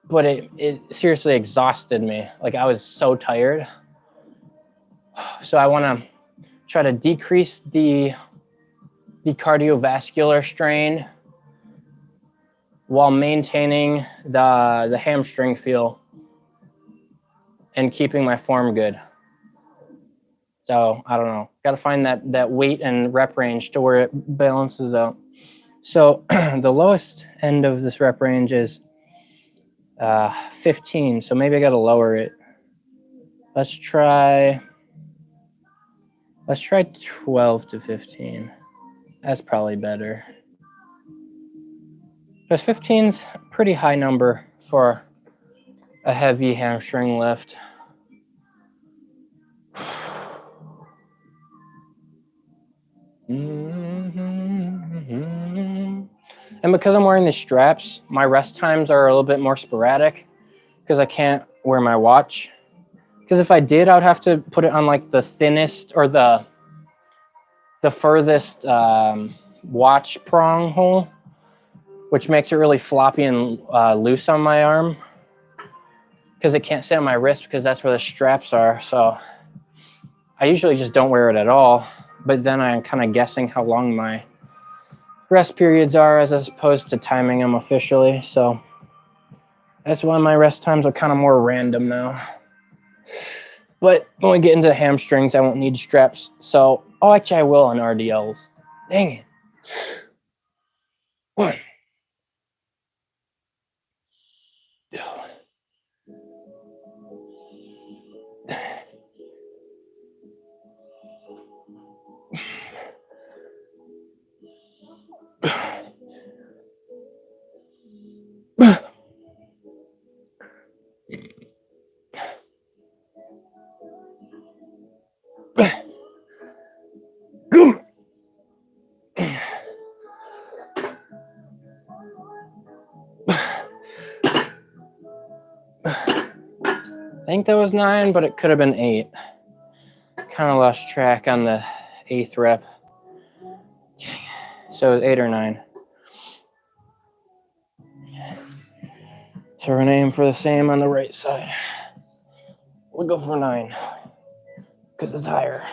but it seriously exhausted me. Like, I was so tired. So I want to try to decrease the cardiovascular strain while maintaining the hamstring feel and keeping my form good. So I don't know, got to find that weight and rep range to where it balances out. So the lowest end of this rep range is 15, so maybe I got to lower it. Let's try 12 to 15. That's probably better. Because 15's a pretty high number for a heavy hamstring lift. And because I'm wearing the straps, my rest times are a little bit more sporadic because I can't wear my watch. Because if I did, I would have to put it on like the thinnest or the furthest watch prong hole, which makes it really floppy and loose on my arm, because it can't sit on my wrist because that's where the straps are. So I usually just don't wear it at all, but then I'm kind of guessing how long my rest periods are as opposed to timing them officially. So that's why my rest times are kind of more random now. But when we get into hamstrings, I won't need straps. So, oh, actually I will on RDLs. Dang it. 1. I think that was 9, but it could have been 8. Kind of lost track on the 8th rep. So it was 8 or 9. So we're going to aim for the same on the right side. We'll go for 9 because it's higher.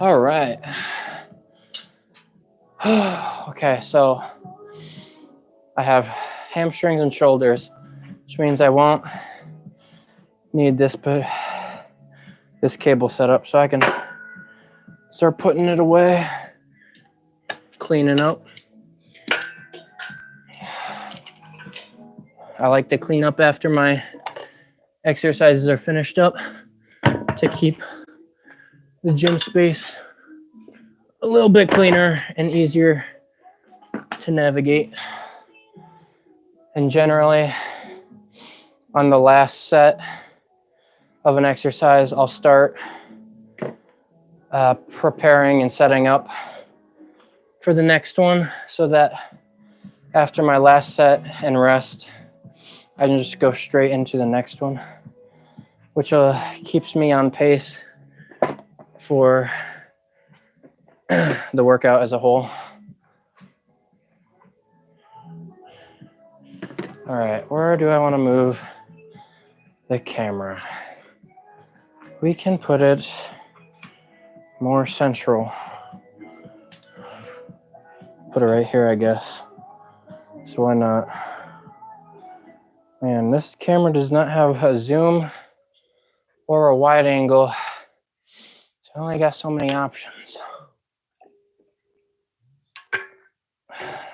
All right. Okay, so I have hamstrings and shoulders. which means I won't need this cable setup, so I can start putting it away, cleaning up. I like to clean up after my exercises are finished up to keep the gym space a little bit cleaner and easier to navigate. And generally, on the last set of an exercise, I'll start preparing and setting up for the next one, so that after my last set and rest, I can just go straight into the next one, which keeps me on pace for the workout as a whole. All right, where do I want to move the camera? We can put it more central. Put it right here, I guess. So why not? Man, this camera does not have a zoom or a wide angle. So I only got so many options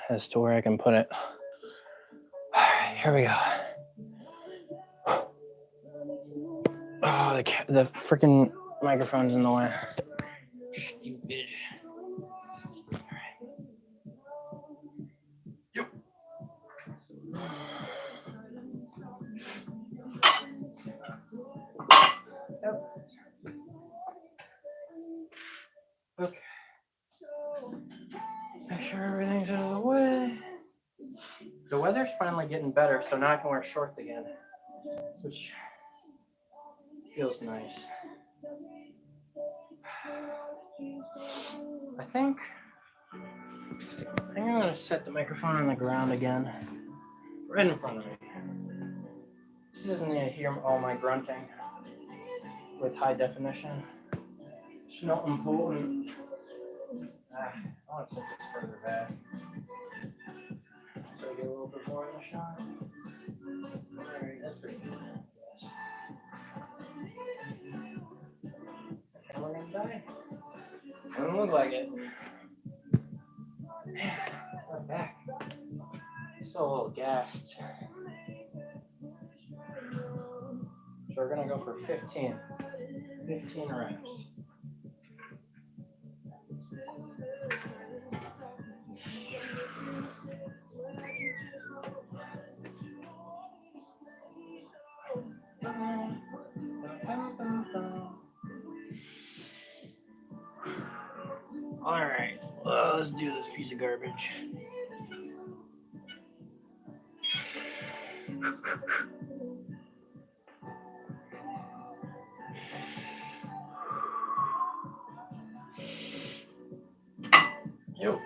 as to where I can put it. All right, here we go. Oh, the freaking microphone's in the way. Stupid. All right. Yep. Okay. Make sure everything's out of the way. The weather's finally getting better, so now I can wear shorts again, which feels nice. I think I'm gonna set the microphone on the ground again, right in front of me. She doesn't need to hear all my grunting with high definition. It's not important. I want to set this further back, so I get a little bit more in the shot. Alright, that's pretty good. Yes. And we're gonna die. Doesn't look like it. We're back. Still a little gassed. So we're gonna go for 15 reps. All right, well, let's do this piece of garbage. Yo.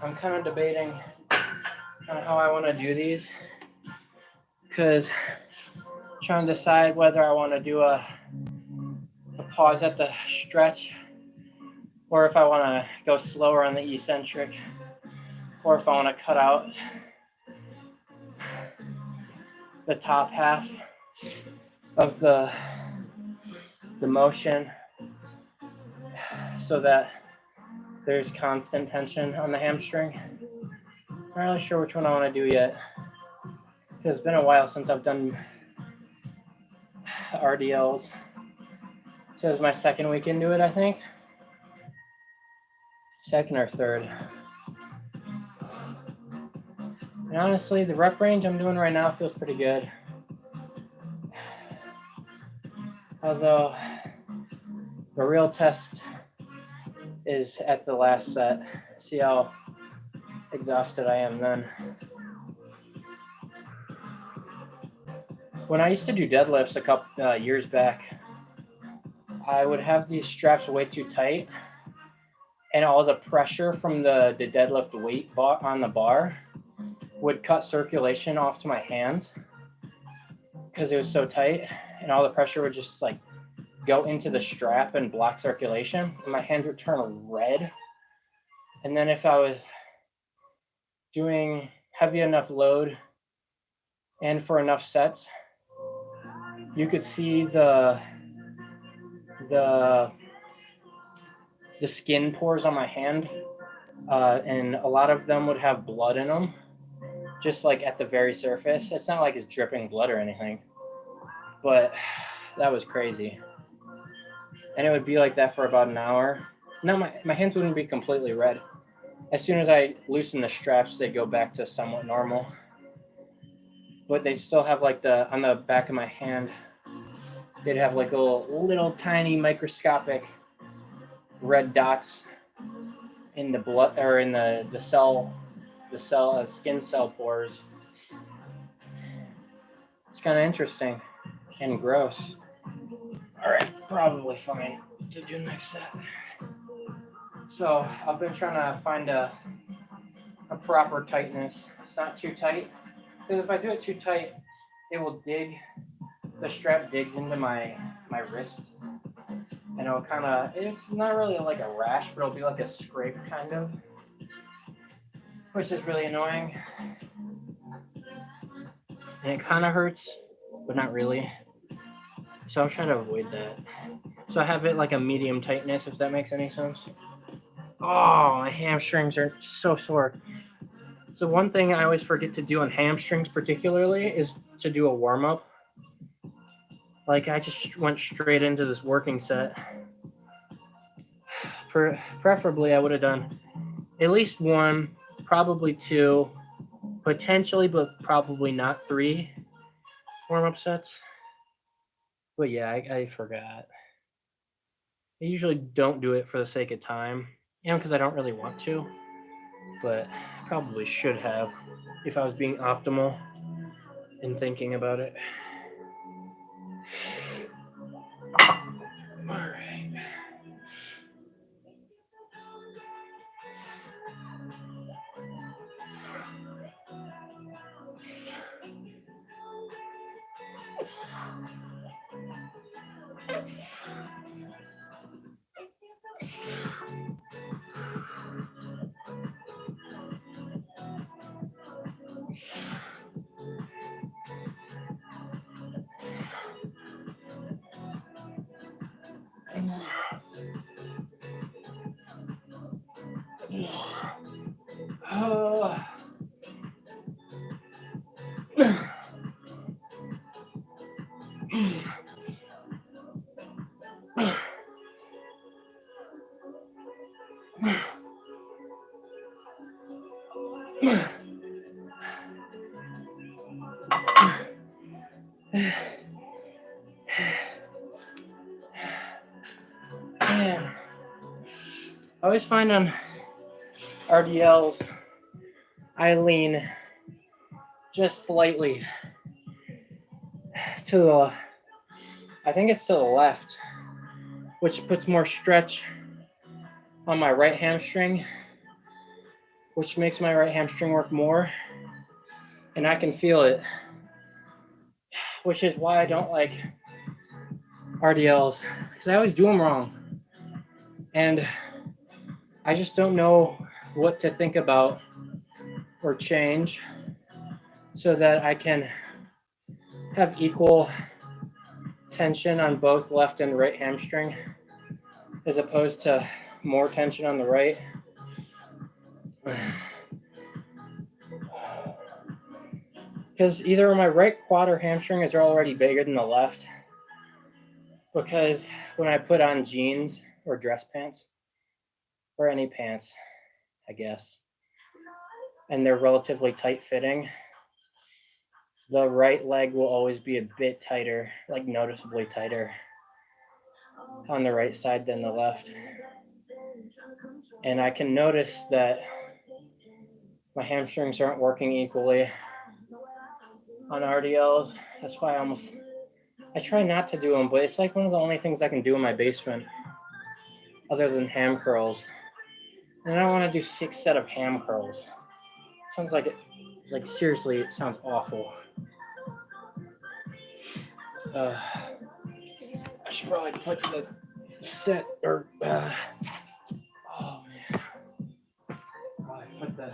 I'm kind of debating on how I want to do these, because trying to decide whether I want to do a pause at the stretch, or if I want to go slower on the eccentric, or if I want to cut out the top half of the motion so that there's constant tension on the hamstring. Not really sure which one I want to do yet. Because it's been a while since I've done RDLs. So it was my second week into it, I think. Second or third. And honestly, the rep range I'm doing right now feels pretty good. Although the real test is at the last set. See how exhausted I am then. When I used to do deadlifts a couple years back, I would have these straps way too tight, and all the pressure from the deadlift weight bar on the bar would cut circulation off to my hands because it was so tight, and all the pressure would just like go into the strap and block circulation, and my hands would turn red. And then if I was doing heavy enough load and for enough sets, you could see the skin pores on my hand, and a lot of them would have blood in them, just like at the very surface. It's not like it's dripping blood or anything, but that was crazy. And it would be like that for about an hour. No, my hands wouldn't be completely red. As soon as I loosen the straps, they go back to somewhat normal. But they still have like on the back of my hand, they'd have like little tiny microscopic red dots in the blood or in the skin cell pores. It's kind of interesting and gross. All right, probably fine to do next set. So I've been trying to find a proper tightness. It's not too tight, because if I do it too tight, it will dig. The strap digs into my wrist, and it'll kind of, it's not really like a rash, but it'll be like a scrape kind of, which is really annoying. And it kind of hurts, but not really. So I'll try to avoid that. So I have it like a medium tightness, if that makes any sense. Oh, my hamstrings are so sore. So one thing I always forget to do on hamstrings particularly is to do a warm-up. Like I just went straight into this working set. Preferably I would have done at least one, probably two, potentially, but probably not 3 warm-up sets. But yeah, I forgot. I usually don't do it for the sake of time, because I don't really want to, but probably should have if I was being optimal in thinking about it. All right. Man, I always find on RDLs, I lean just slightly to the, I think it's to the left, which puts more stretch on my right hamstring, which makes my right hamstring work more, and I can feel it, which is why I don't like RDLs, because I always do them wrong, and I just don't know what to think about or change so that I can have equal tension on both left and right hamstring, as opposed to more tension on the right. because either my right quad or hamstring is already bigger than the left. Because when I put on jeans or dress pants, or any pants, I guess, and they're relatively tight fitting, the right leg will always be a bit tighter, like noticeably tighter on the right side than the left. And I can notice that my hamstrings aren't working equally on RDLs. That's why I try not to do them, but it's like one of the only things I can do in my basement other than ham curls. And I don't want to do 6 sets of ham curls. Sounds like seriously, it sounds awful. I should probably put the set or oh man, probably put the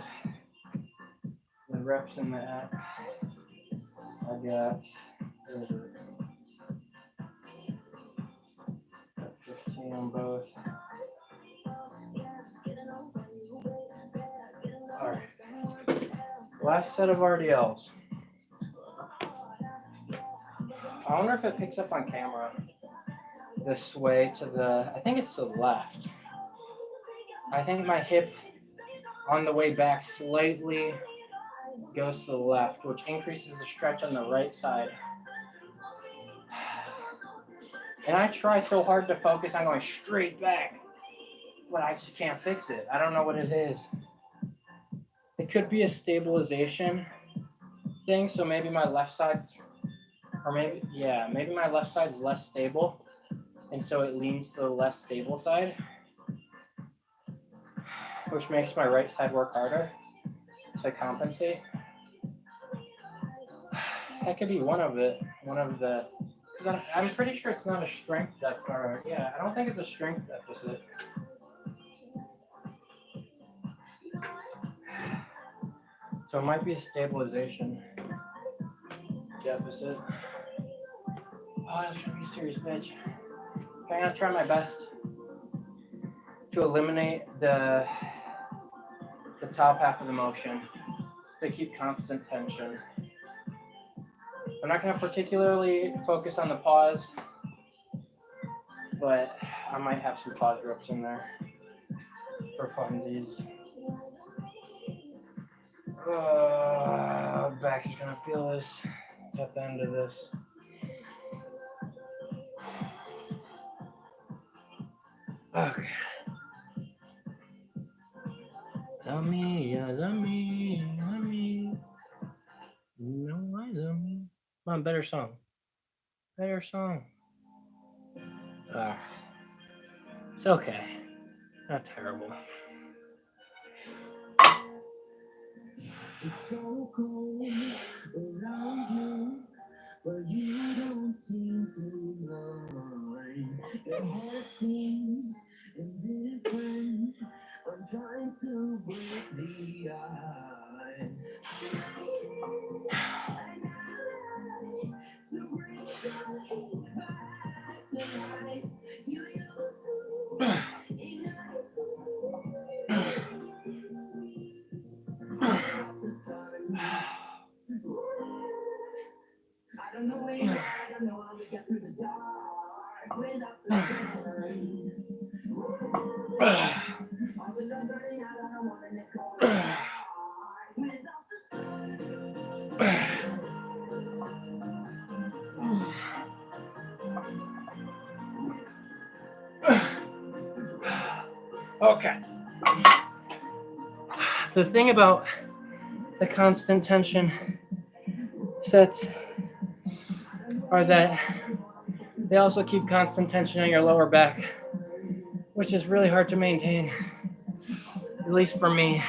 reps in the app. I got 15 on both. All right, last set of RDLs. I wonder if it picks up on camera this way to the, I think it's to the left. I think my hip on the way back slightly goes to the left, which increases the stretch on the right side. And I try so hard to focus on going straight back, but I just can't fix it. I don't know what it is. It could be a stabilization thing, so maybe my left side's, or maybe my left side's less stable, and so it leans to the less stable side, which makes my right side work harder to compensate. That could be one of the, because I'm pretty sure it's not a strength deficit. Yeah, I don't think it's a strength deficit. So it might be a stabilization deficit. Oh, that's gonna be a serious bitch. I'm gonna try my best to eliminate the top half of the motion to keep constant tension. I'm not gonna particularly focus on the pause, but I might have some pause reps in there for funsies. Back is gonna feel this at the end of this. Okay. Zummy. No, why Zummy? Come on, better song. It's okay. Not terrible. It's so cold around you, but you don't seem to mind. Your heart seems indifferent. I'm trying to break the ice. To bring the back to life. You used to I don't know where you are, I don't know how we get through the dark without the sun. All the love's running out, I don't want to let go without the sun. Okay. The thing about the constant tension sets are that they also keep constant tension on your lower back, which is really hard to maintain, at least for me.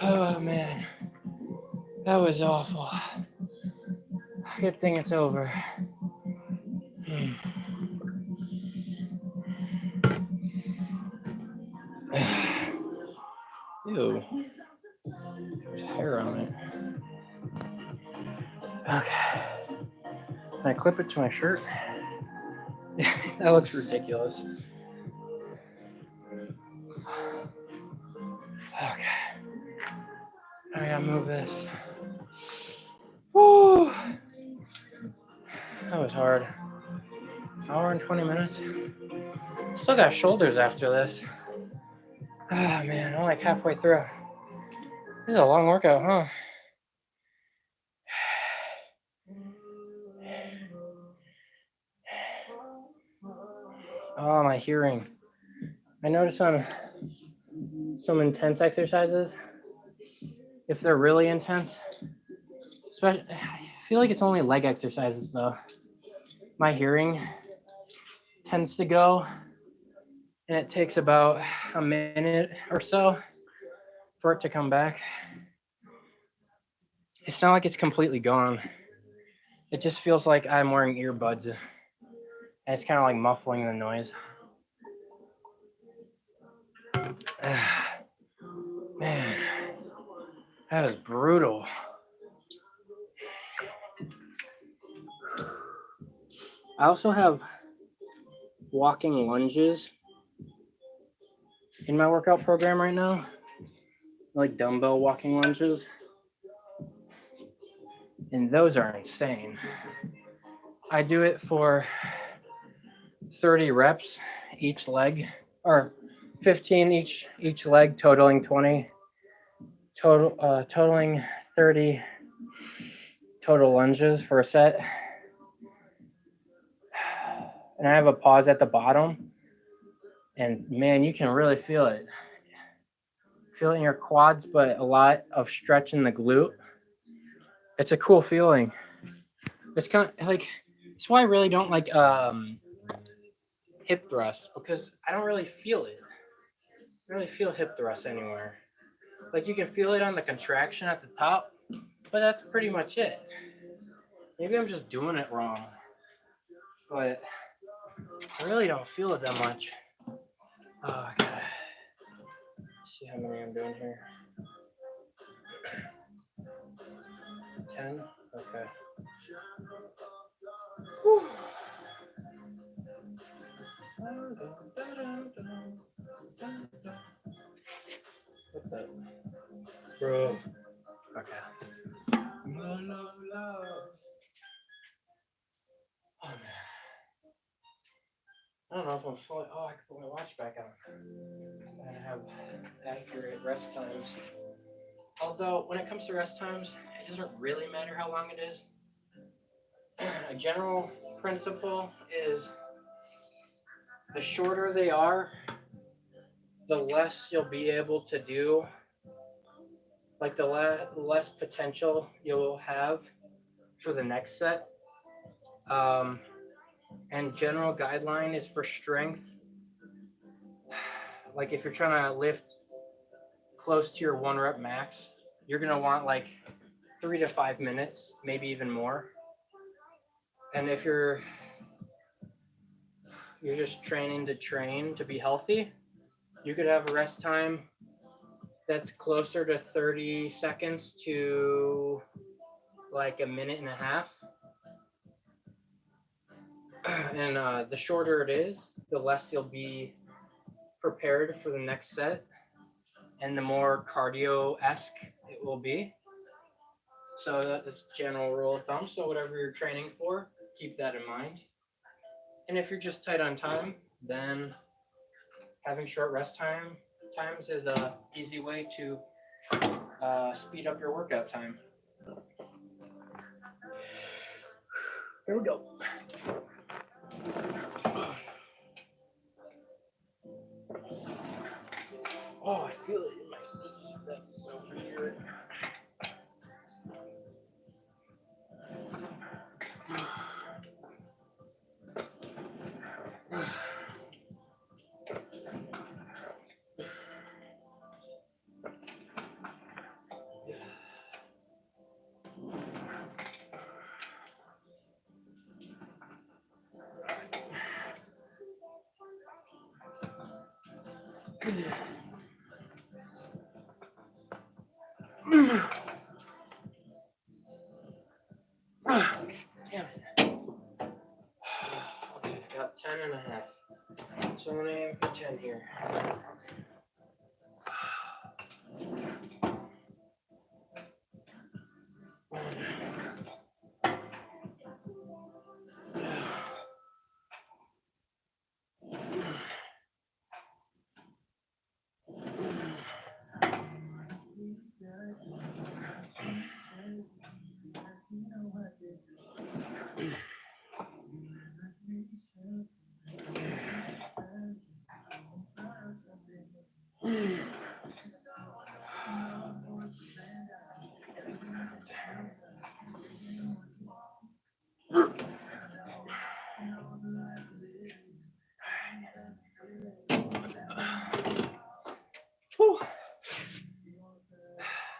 Oh man, that was awful. Good thing it's over. Ew, there's hair on it. Okay, can I clip it to my shirt? That looks ridiculous. Okay. I gotta move this. Woo! That was hard. Hour and 20 minutes. Still got shoulders after this. Ah, man, I'm like halfway through. This is a long workout, huh? Oh, my hearing. I noticed on some intense exercises, if they're really intense, especially, I feel like it's only leg exercises though. My hearing tends to go, and it takes about a minute or so for it to come back. It's not like it's completely gone. It just feels like I'm wearing earbuds, and it's kind of like muffling the noise. Man, that was brutal. I also have walking lunges in my workout program right now, like dumbbell walking lunges. And those are insane. I do it for 30 reps each leg, or 15 each leg, totaling 20. Totaling 30 total lunges for a set. And I have a pause at the bottom. And man, you can really feel it. Feel it in your quads, but a lot of stretch in the glute. It's a cool feeling. It's kind of like, that's why I really don't like hip thrusts, because I don't really feel it. I don't really feel hip thrust anywhere. Like you can feel it on the contraction at the top, but that's pretty much it. Maybe I'm just doing it wrong, but I really don't feel it that much. Oh, I gotta see how many I'm doing here. 10? Okay. Whew. What the? Bro. Okay. No, no, no. Oh, man. I don't know if I'm fully. Oh, I can put my watch back on. I have accurate rest times. Although, when it comes to rest times, it doesn't really matter how long it is. A general principle is the shorter they are, the less you'll be able to do, like the less potential you'll have for the next set. And general guideline is for strength. Like if you're trying to lift close to your 1 rep max, you're gonna want like 3 to 5 minutes, maybe even more. And if you're just training to be healthy, you could have a rest time that's closer to 30 seconds to like a minute and a half. And the shorter it is, the less you'll be prepared for the next set, and the more cardio-esque it will be. So that's general rule of thumb. So whatever you're training for, keep that in mind. And if you're just tight on time, then having short rest times is a easy way to speed up your workout time. Here we go. Oh, I feel it in my knee. That's so weird. Damn it. Okay, got 10 and a half. So I'm gonna aim for 10 here.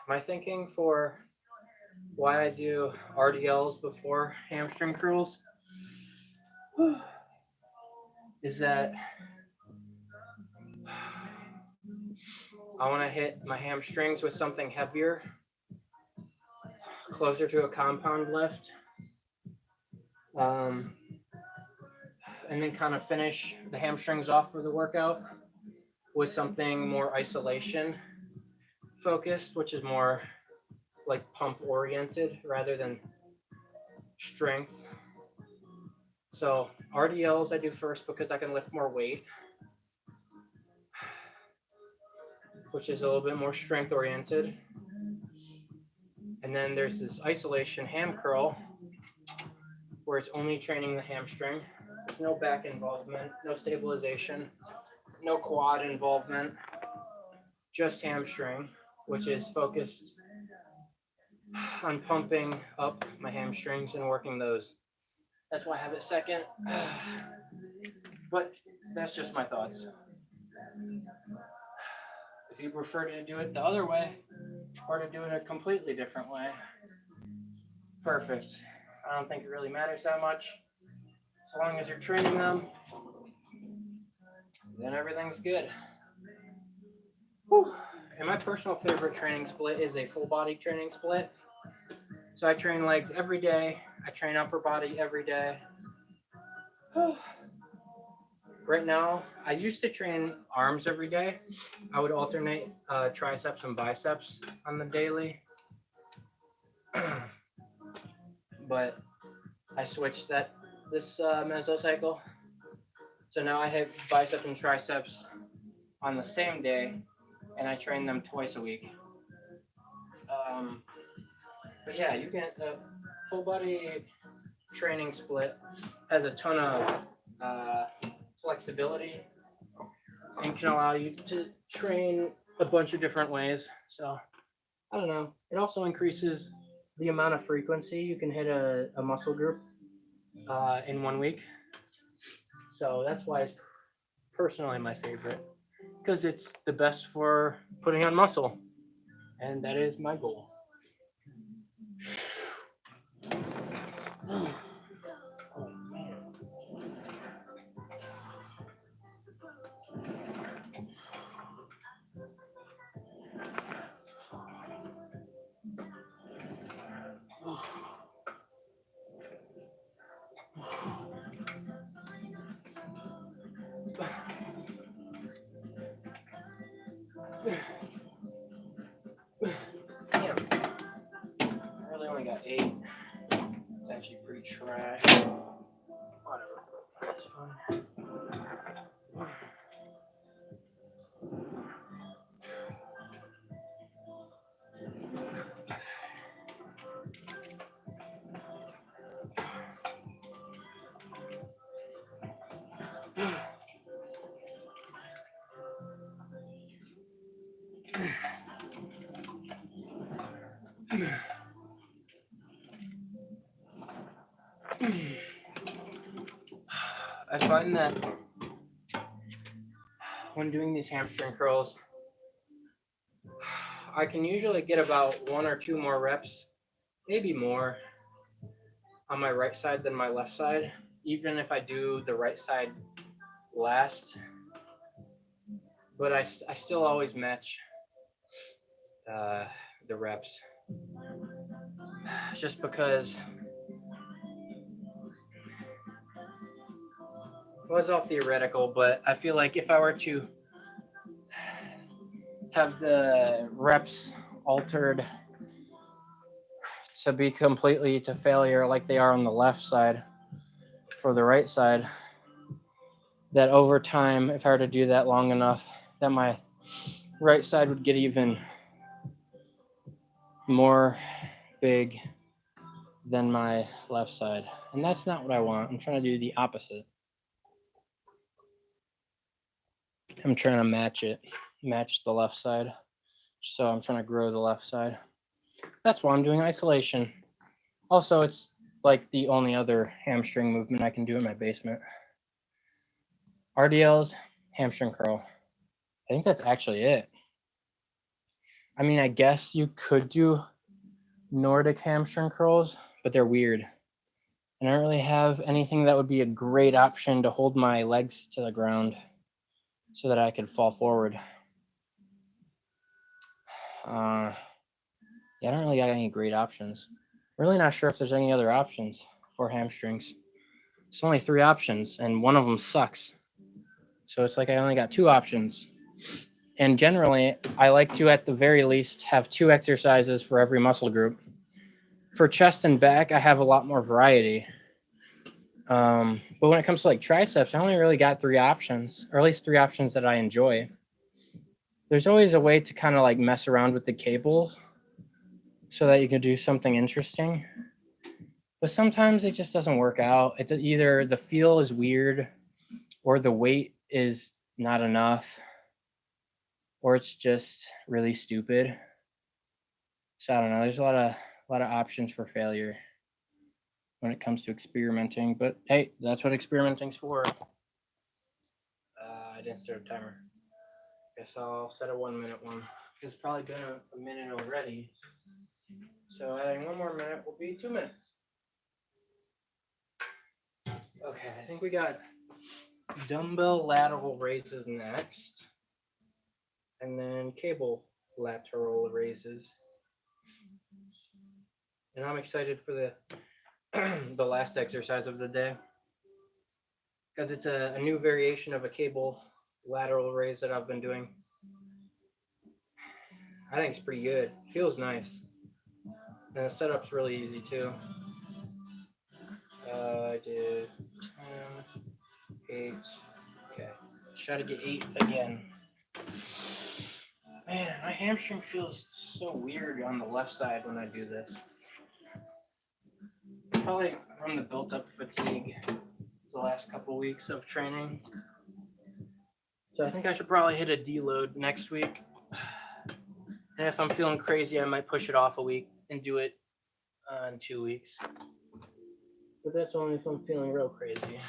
my thinking for why I do RDLs before hamstring curls is that I want to hit my hamstrings with something heavier, closer to a compound lift, and then kind of finish the hamstrings off for the workout with something more isolation focused, which is more like pump oriented rather than strength. So RDLs I do first because I can lift more weight, which is a little bit more strength oriented. And then there's this isolation ham curl where it's only training the hamstring. There's no back involvement, no stabilization, no quad involvement, just hamstring, which is focused on pumping up my hamstrings and working those. That's why I have it second. But that's just my thoughts. If you prefer to do it the other way or to do it a completely different way, perfect. I don't think it really matters that much. As long as you're training them, then everything's good. Whew. And my personal favorite training split is a full body training split. So I train legs every day. I train upper body every day. Right now, I used to train arms every day. I would alternate triceps and biceps on the daily. But I switched that this mesocycle. So now I have biceps and triceps on the same day, and I train them twice a week. But yeah, you can full body training split has a ton of flexibility and can allow you to train a bunch of different ways. So I don't know. It also increases the amount of frequency you can hit a muscle group in 1 week. So that's why it's personally my favorite, because it's the best for putting on muscle, and that is my goal. Oh man. Damn. I really only got 8. It's actually pretty trash. Whatever. It's fine. I find that when doing these hamstring curls, I can usually get about 1 or 2 more reps, maybe more, on my right side than my left side, even if I do the right side last. But I still always match the reps, just because it was all theoretical, but I feel like if I were to have the reps altered to be completely to failure like they are on the left side for the right side, that over time, if I were to do that long enough, that my right side would get even more big than my left side. And that's not what I want. I'm trying to do the opposite. I'm trying to match the left side. So I'm trying to grow the left side. That's why I'm doing isolation. Also, it's like the only other hamstring movement I can do in my basement. RDLs, hamstring curl. I think that's actually it. I mean, I guess you could do Nordic hamstring curls, but they're weird. And I don't really have anything that would be a great option to hold my legs to the ground so that I could fall forward. Yeah, I don't really got any great options. Really not sure if there's any other options for hamstrings. It's only 3 options, and one of them sucks. So it's like I only got 2 options. And generally, I like to, at the very least, have 2 exercises for every muscle group. For chest and back, I have a lot more variety. But when it comes to like triceps, I only really got 3 options, or at least 3 options that I enjoy. There's always a way to kind of like mess around with the cable so that you can do something interesting. But sometimes it just doesn't work out. It's either the feel is weird or the weight is not enough or it's just really stupid. So I don't know. There's a lot of options for failure when it comes to experimenting. But hey, that's what experimenting's for. I didn't start a timer. Guess I'll set a 1 minute one. It's probably been a minute already. So adding 1 more minute will be 2 minutes. Okay, I think we got dumbbell lateral raises next. And then cable lateral raises. And I'm excited for the the last exercise of the day because it's a new variation of a cable lateral raise that I've been doing. I think it's pretty good. Feels nice. And the setup's really easy too. I did 10, 8. Okay. Try to get 8 again. Man, my hamstring feels so weird on the left side when I do this. Probably from the built-up fatigue the last couple weeks of training. So I think I should probably hit a deload next week. And if I'm feeling crazy, I might push it off a week and do it in 2 weeks. But that's only if I'm feeling real crazy.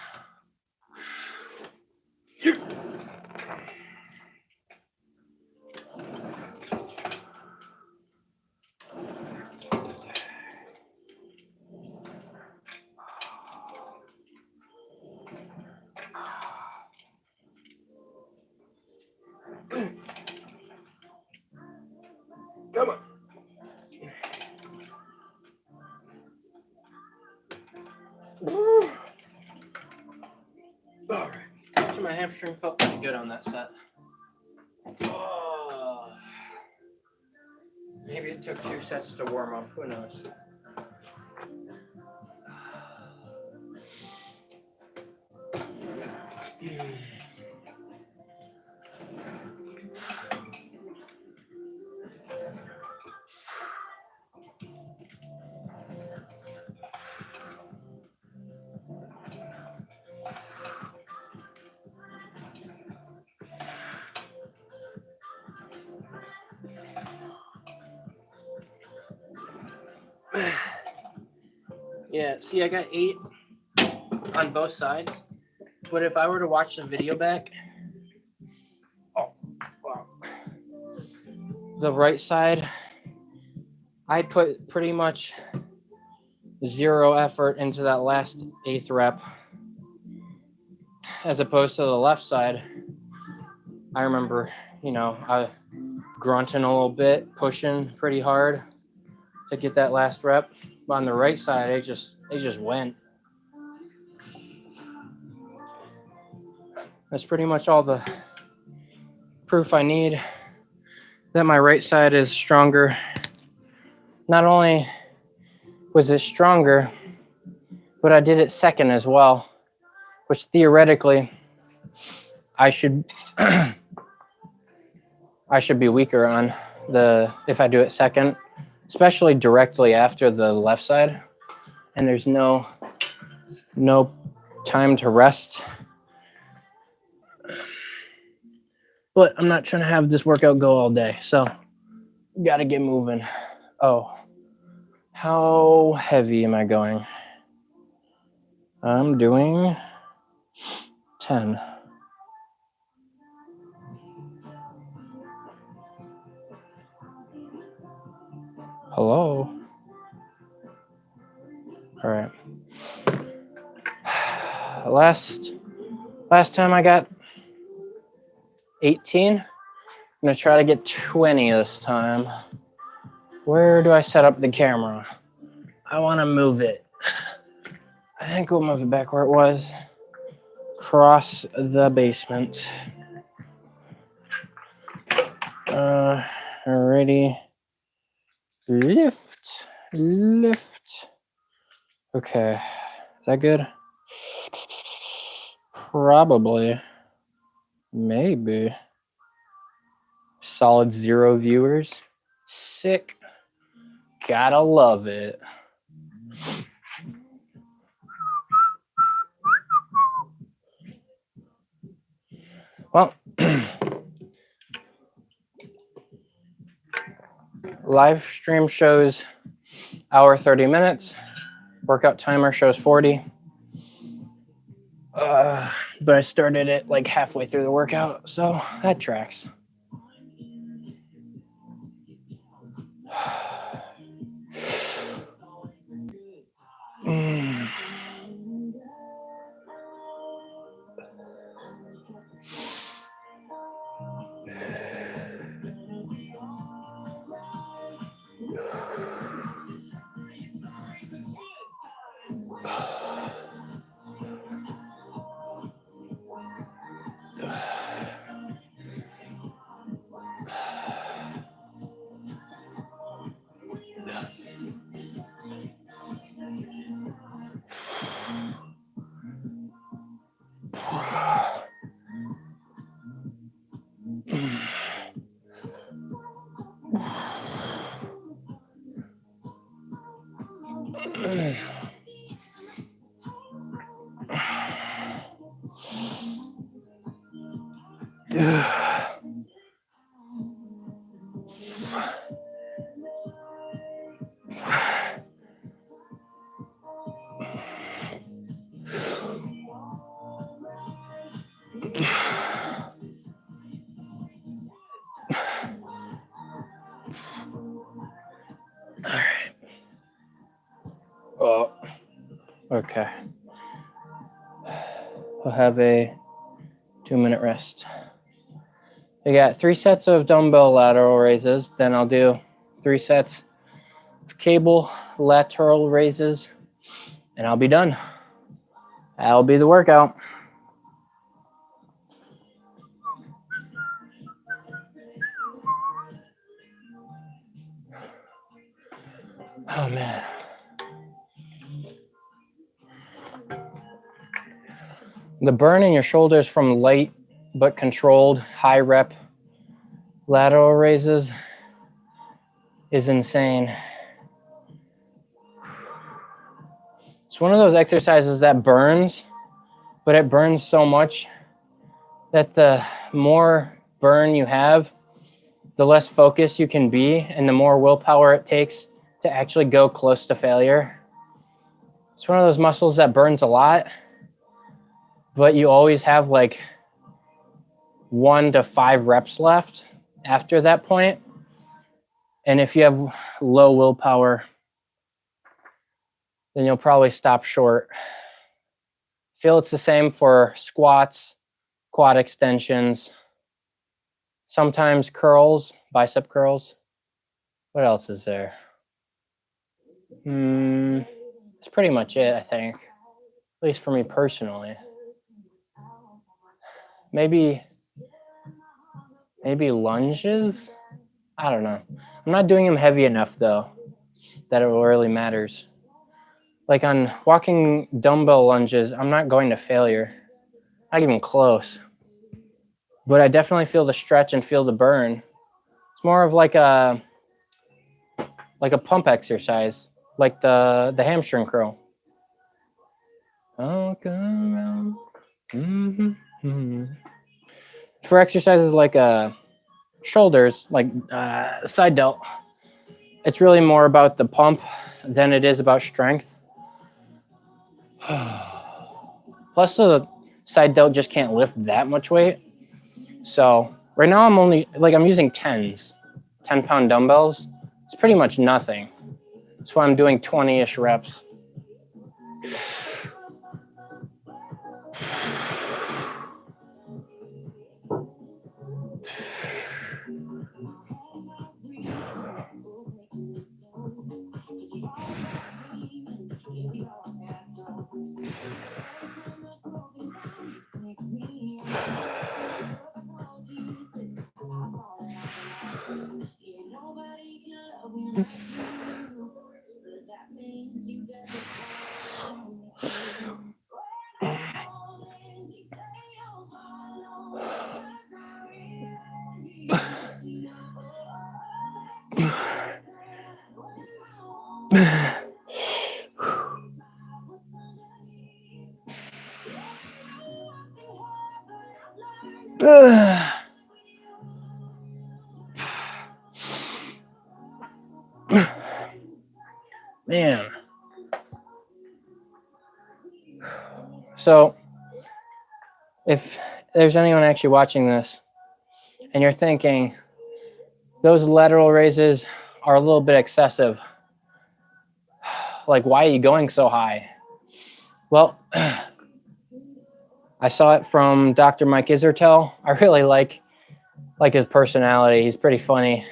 Come on. All right. So my hamstring felt pretty good on that set. Oh. Maybe it took 2 sets to warm up. Who knows? Yeah, see, I got 8 on both sides. But if I were to watch the video back, the right side, I'd put pretty much 0 effort into that last 8th rep, as opposed to the left side. I remember, I grunting a little bit, pushing pretty hard to get that last rep. But on the right side, they just went. That's pretty much all the proof I need that my right side is stronger. Not only was it stronger, but I did it second as well, which theoretically I should I should be weaker on if I do it second, especially directly after the left side, and there's no time to rest. But I'm not trying to have this workout go all day, so gotta get moving. Oh, how heavy am I going? I'm doing 10. Hello. All right. Last time I got 18. I'm gonna try to get 20 this time. Where do I set up the camera? I want to move it. I think we'll move it back where it was. Across the basement. Alrighty. Lift. Okay. Is that good? Probably. Maybe. Solid 0 viewers. Sick. Gotta love it. Well, live stream shows hour 30 minutes. Workout timer shows 40. But I started it like halfway through the workout, so that tracks. Oh, okay. I'll have a 2-minute rest. I got 3 sets of dumbbell lateral raises. Then I'll do 3 sets of cable lateral raises, and I'll be done. That'll be the workout. Oh, man. The burn in your shoulders from light but controlled high rep lateral raises is insane. It's one of those exercises that burns, but it burns so much that the more burn you have, the less focused you can be, and the more willpower it takes to actually go close to failure. It's one of those muscles that burns a lot, but you always have like 1 to 5 reps left after that point. And if you have low willpower, then you'll probably stop short. Feel it's the same for squats, quad extensions, sometimes curls, bicep curls. What else is there? That's pretty much it, I think. At least for me personally. Maybe lunges? I don't know. I'm not doing them heavy enough though, that it really matters. Like on walking dumbbell lunges, I'm not going to failure. Not even close. But I definitely feel the stretch and feel the burn. It's more of like a pump exercise, like the hamstring curl. For exercises like shoulders, like side delt, it's really more about the pump than it is about strength. Plus the side delt just can't lift that much weight. So right now I'm using 10s, 10-pound dumbbells, It's pretty much nothing. That's why I'm doing 20-ish reps. Man. So, if there's anyone actually watching this and you're thinking those lateral raises are a little bit excessive, like, why are you going so high? Well, I saw it from Dr. Mike Isertel. I really like his personality. He's pretty funny.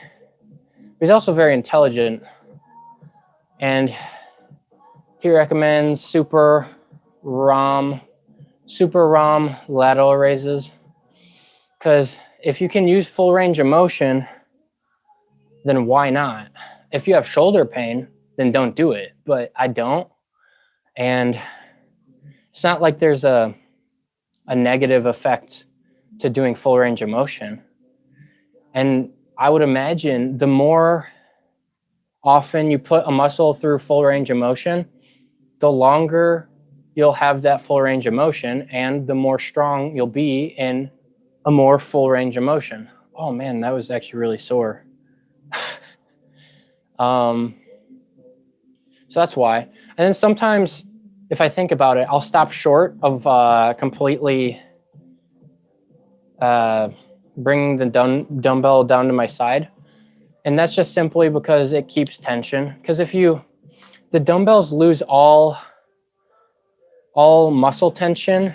He's also very intelligent. And he recommends super ROM lateral raises. Because if you can use full range of motion, then why not? If you have shoulder pain, then don't do it. But I don't. And it's not like there's a negative effect to doing full range of motion. And I would imagine the more often you put a muscle through full range of motion, the longer you'll have that full range of motion and the more strong you'll be in a more full range of motion. Oh man, that was actually really sore. So that's why. And then sometimes if I think about it, I'll stop short of completely bringing the dumbbell down to my side. And that's just simply because it keeps tension. Because if the dumbbells lose all muscle tension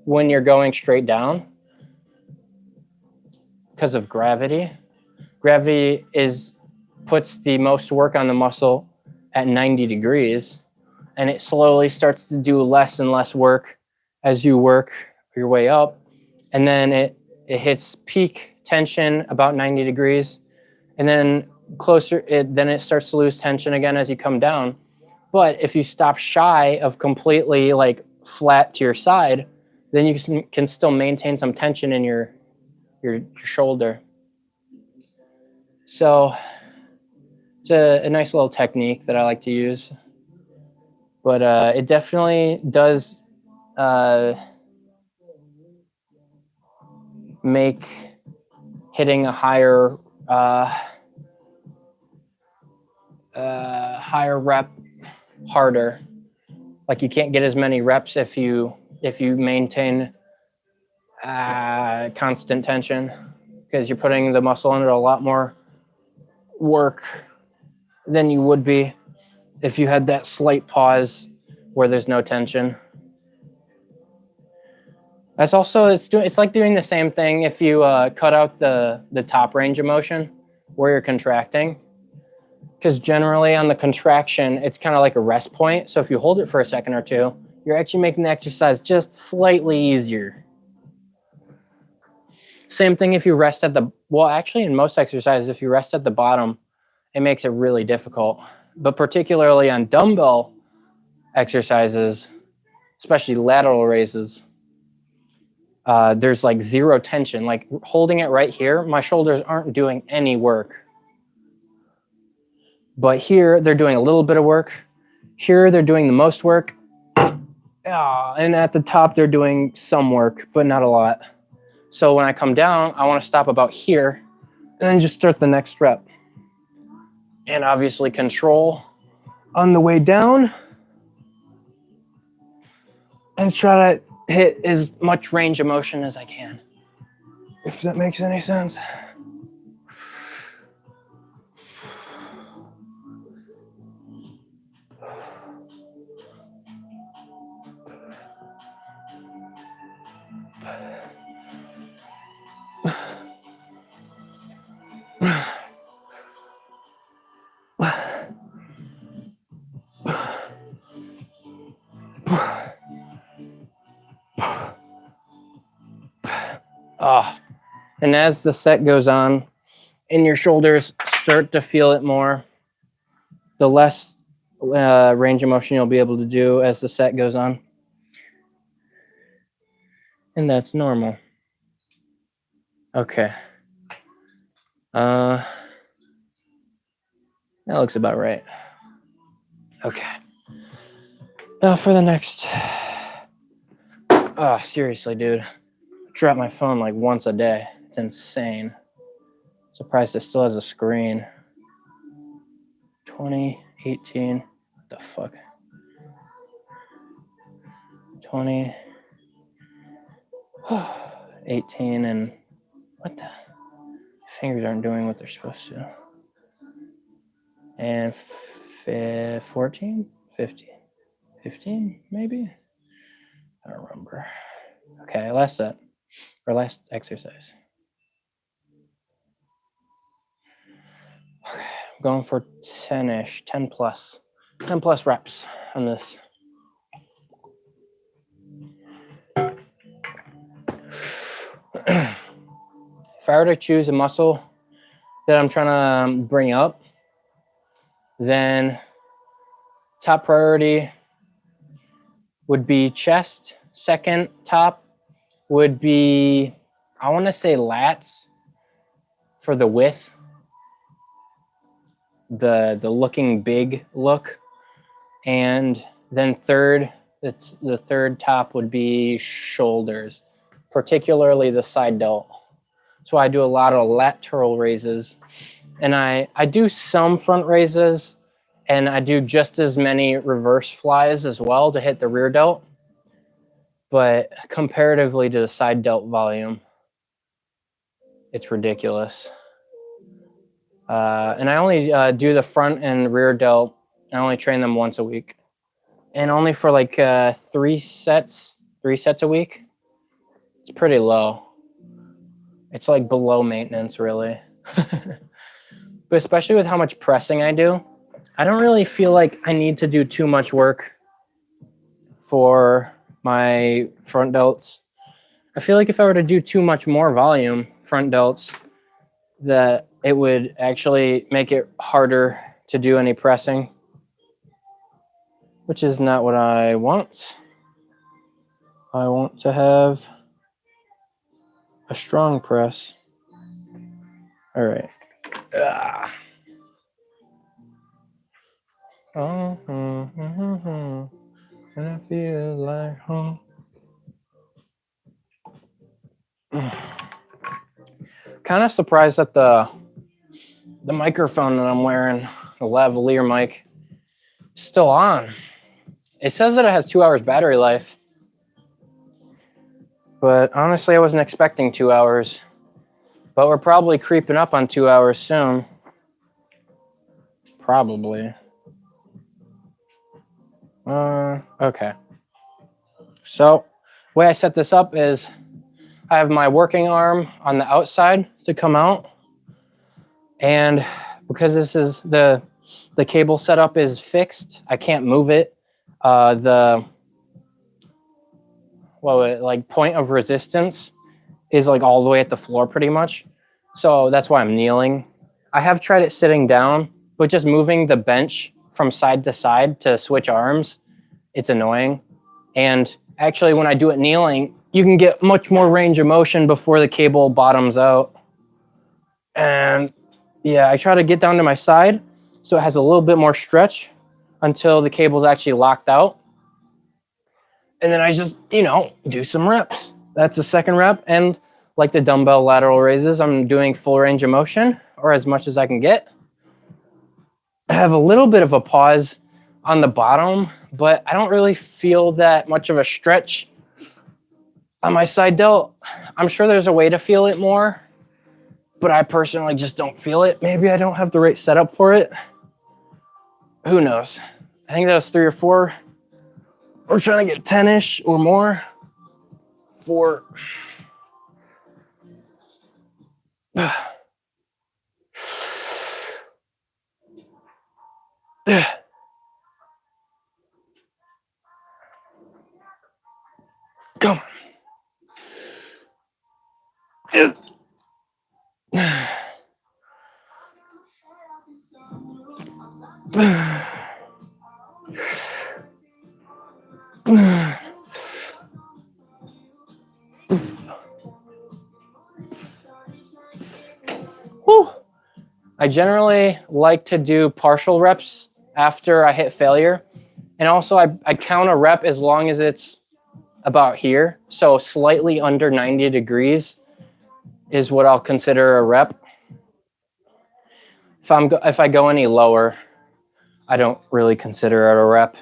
when you're going straight down because of gravity. Gravity puts the most work on the muscle at 90 degrees, and it slowly starts to do less and less work as you work your way up. And then it hits peak tension about 90 degrees. And then then it starts to lose tension again as you come down. But if you stop shy of completely like flat to your side, then you can still maintain some tension in your shoulder. So it's a nice little technique that I like to use. But it definitely does make hitting a higher rep harder. Like you can't get as many reps if you maintain constant tension, because you're putting the muscle under a lot more work than you would be if you had that slight pause where there's no tension. That's also it's like doing the same thing if you cut out the top range of motion where you're contracting. Because generally on the contraction, it's kind of like a rest point. So if you hold it for a second or two, you're actually making the exercise just slightly easier. Same thing if you rest actually in most exercises, if you rest at the bottom, it makes it really difficult. But particularly on dumbbell exercises, especially lateral raises, there's like zero tension. Like holding it right here, my shoulders aren't doing any work. But here, they're doing a little bit of work. Here, they're doing the most work. And at the top, they're doing some work, but not a lot. So when I come down, I want to stop about here and then just start the next rep. And obviously control on the way down. And try to hit as much range of motion as I can. If that makes any sense. Ah, and as the set goes on and your shoulders start to feel it more, the less range of motion you'll be able to do as the set goes on. And that's normal. Okay. That looks about right. Okay. Now for the next. Oh, seriously, dude. I drop my phone like once a day. It's insane. Surprised it still has a screen. 2018. What the fuck? 20. 18 and what the? Fingers aren't doing what they're supposed to. And 14? 15? 15, maybe? I don't remember. Okay, last set. Or last exercise. Okay, I'm going for 10-ish, 10 plus. 10 plus reps on this. If I were to choose a muscle that I'm trying to bring up, then top priority would be chest. Second top would be, I want to say lats for the width, the looking big look. And then third, the third top would be shoulders, particularly the side delt. So I do a lot of lateral raises, and I do some front raises, and I do just as many reverse flies as well to hit the rear delt. But comparatively to the side delt volume, it's ridiculous. And I only do the front and rear delt. I only train them once a week, and only for like 3 sets a week. It's pretty low. It's like below maintenance, really. But especially with how much pressing I do, I don't really feel like I need to do too much work for my front delts. I feel like if I were to do too much more volume front delts, that it would actually make it harder to do any pressing, which is not what I want. I want to have a strong press. All right. And it feels like home. Kind of surprised that the microphone that I'm wearing, the lavalier mic, is still on. It says that it has 2 hours battery life, but honestly, I wasn't expecting 2 hours. But we're probably creeping up on 2 hours soon. Probably. Okay. So, the way I set this up is I have my working arm on the outside to come out. And because this is the cable setup is fixed, I can't move it. The point of resistance is like all the way at the floor pretty much. So that's why I'm kneeling. I have tried it sitting down, but just moving the bench from side to side to switch arms, it's annoying. And actually when I do it kneeling, you can get much more range of motion before the cable bottoms out. And yeah, I try to get down to my side so it has a little bit more stretch until the cable's actually locked out. And then I just, do some reps. That's the second rep. And like the dumbbell lateral raises, I'm doing full range of motion or as much as I can get. I have a little bit of a pause on the bottom, but I don't really feel that much of a stretch on my side delt. I'm sure there's a way to feel it more, but I personally just don't feel it. Maybe I don't have the right setup for it. Who knows? I think that was 3 or 4. We're trying to get 10-ish or more for Come on. Whew. I generally like to do partial reps after I hit failure. And also I count a rep as long as it's about here. So slightly under 90 degrees is what I'll consider a rep. If I go any lower, I don't really consider it a rep.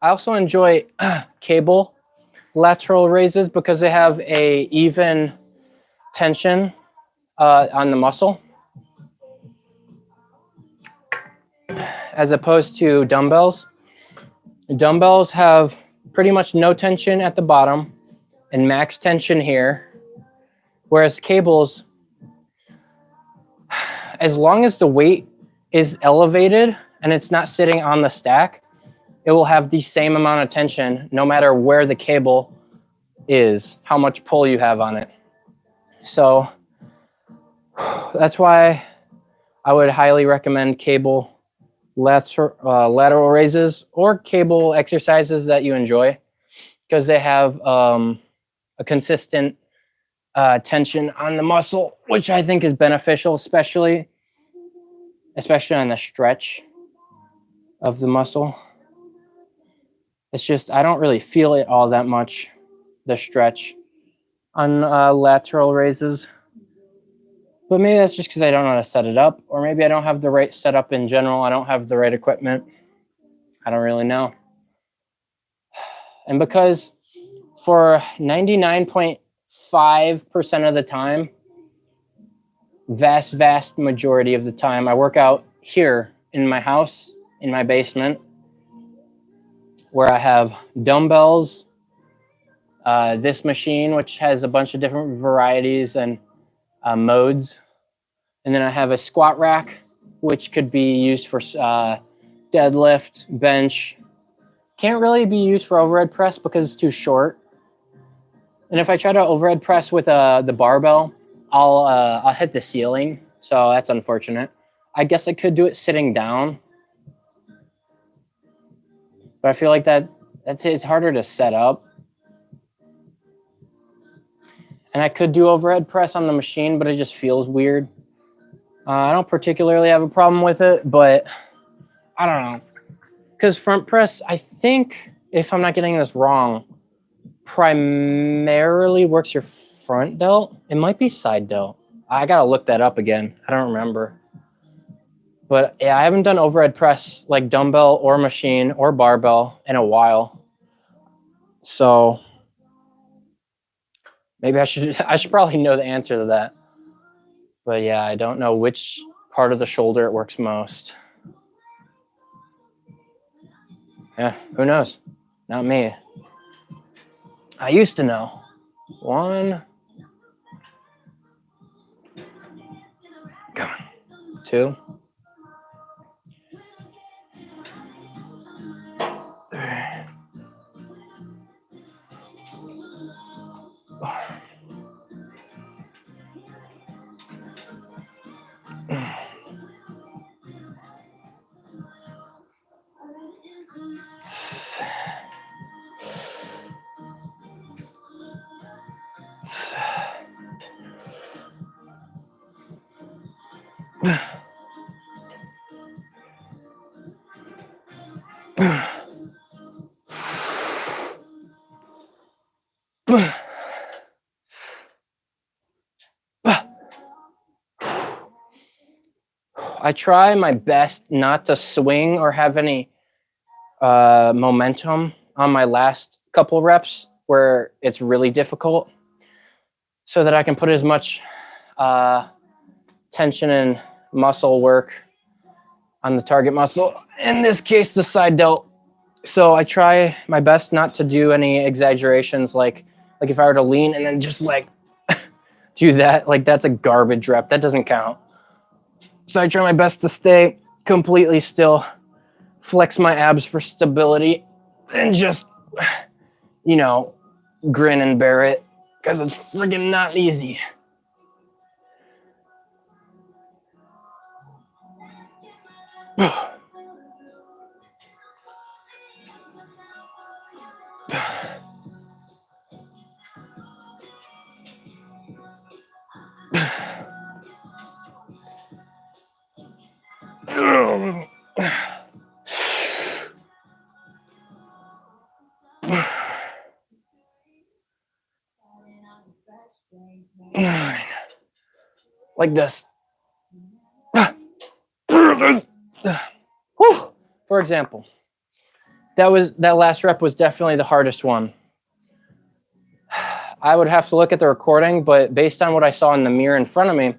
I also enjoy cable lateral raises because they have a even tension on the muscle as opposed to dumbbells. Dumbbells have pretty much no tension at the bottom and max tension here, whereas cables, as long as the weight is elevated and it's not sitting on the stack, it will have the same amount of tension no matter where the cable is, how much pull you have on it. So that's why I would highly recommend cable lateral raises or cable exercises that you enjoy, because they have a consistent tension on the muscle, which I think is beneficial, especially on the stretch of the muscle. It's just, I don't really feel it all that much, the stretch on lateral raises. But maybe that's just because I don't know how to set it up, or maybe I don't have the right setup in general. I don't have the right equipment. I don't really know. And because for 99.5% of the time, vast majority of the time, I work out here in my house, in my basement, where I have dumbbells, this machine, which has a bunch of different varieties and modes. And then I have a squat rack, which could be used for deadlift, bench. Can't really be used for overhead press because it's too short. And if I try to overhead press with the barbell, I'll hit the ceiling. So that's unfortunate. I guess I could do it sitting down, but I feel like it's harder to set up. And I could do overhead press on the machine, but it just feels weird. I don't particularly have a problem with it, but I don't know. Because front press, I think, if I'm not getting this wrong, primarily works your front delt. It might be side delt. I gotta look that up again. I don't remember. But yeah, I haven't done overhead press like dumbbell or machine or barbell in a while. So maybe I should probably know the answer to that. But yeah, I don't know which part of the shoulder it works most. Yeah, who knows? Not me. I used to know. 1, 2, 3. I try my best not to swing or have any momentum on my last couple reps where it's really difficult, so that I can put as much tension and muscle work on the target muscle, in this case the side delt. So I try my best not to do any exaggerations, like if I were to lean and then just like do that, like that's a garbage rep, that doesn't count. So I try my best to stay completely still, flex my abs for stability, and just, you know, grin and bear it, because it's friggin' not easy. Like this. For example, that last rep was definitely the hardest one. I would have to look at the recording, but based on what I saw in the mirror in front of me,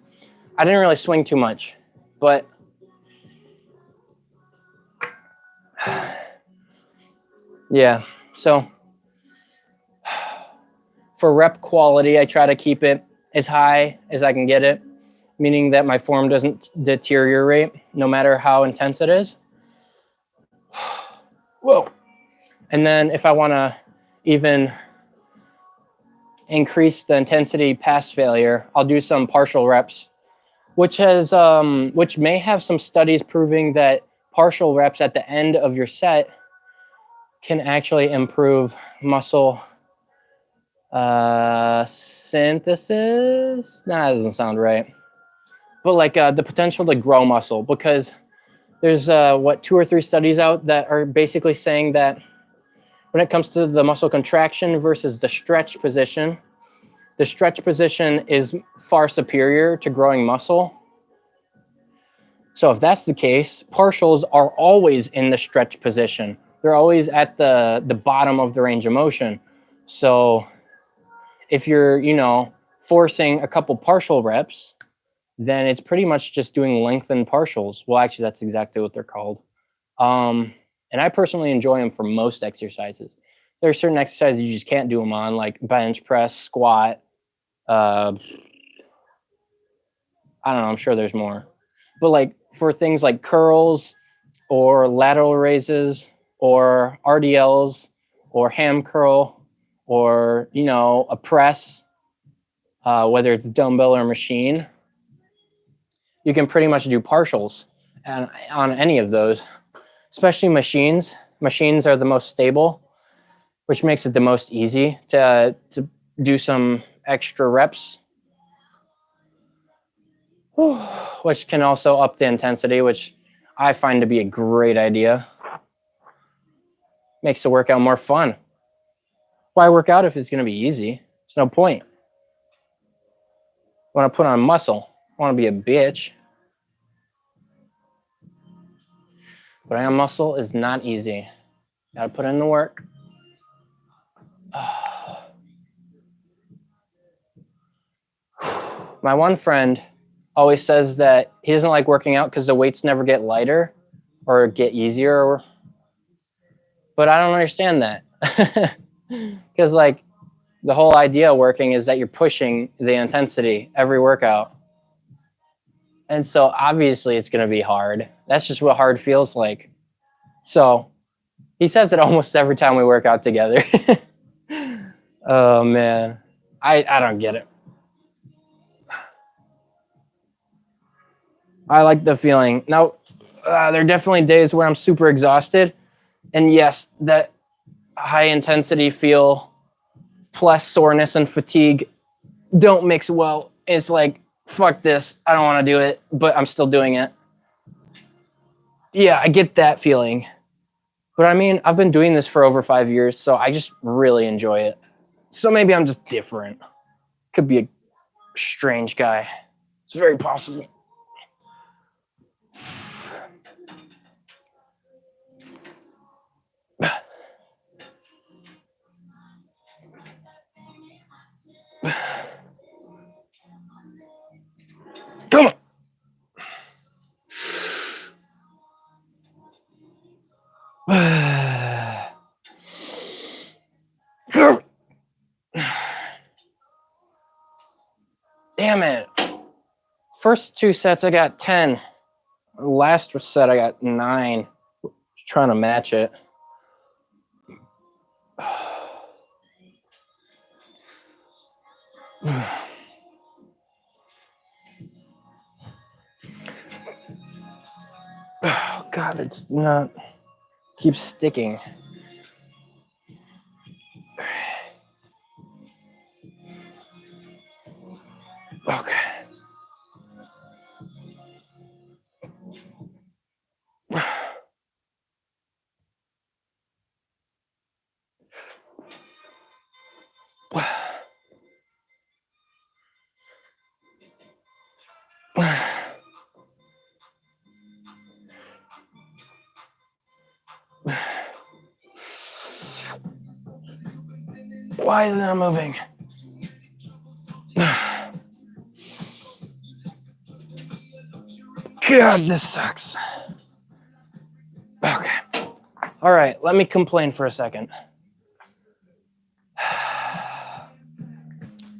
I didn't really swing too much. But yeah, so for rep quality, I try to keep it as high as I can get it, meaning that my form doesn't deteriorate no matter how intense it is. Whoa. And then if I want to even increase the intensity past failure, I'll do some partial reps, which may have some studies proving that partial reps at the end of your set can actually improve muscle synthesis. Nah, that doesn't sound right. But like the potential to grow muscle, because there's 2 or 3 studies out that are basically saying that when it comes to the muscle contraction versus the stretch position is far superior to growing muscle. So if that's the case, partials are always in the stretch position. They're always at the bottom of the range of motion. So if you're, forcing a couple partial reps, then it's pretty much just doing lengthened partials. Well, actually, that's exactly what they're called. And I personally enjoy them for most exercises. There are certain exercises you just can't do them on, like bench press, squat. I don't know, I'm sure there's more. But like for things like curls or lateral raises or RDLs or ham curl or, a press, whether it's dumbbell or machine, you can pretty much do partials on any of those, especially machines. Machines are the most stable, which makes it the most easy to do some extra reps, which can also up the intensity, which I find to be a great idea. Makes the workout more fun. Why work out if it's going to be easy? There's no point. I want to put on muscle. I want to be a bitch. Putting on muscle is not easy. Got to put in the work. My one friend always says that he doesn't like working out because the weights never get lighter or get easier. But I don't understand that. Because like the whole idea of working is that you're pushing the intensity every workout. And so obviously it's going to be hard. That's just what hard feels like. So he says it almost every time we work out together. Oh man, I don't get it. I like the feeling. Now, there are definitely days where I'm super exhausted. And yes, that high intensity feel plus soreness and fatigue don't mix well. It's like, fuck this. I don't want to do it, but I'm still doing it. Yeah, I get that feeling. But I mean, I've been doing this for over 5 years, so I just really enjoy it. So maybe I'm just different. Could be a strange guy. It's very possible. Come on. Damn it. First 2 sets, I got 10. Last set, I got 9. Just trying to match it. Oh, God, it's not. Keeps sticking. Okay. Why is it not moving? God, this sucks. Okay. All right, let me complain for a second.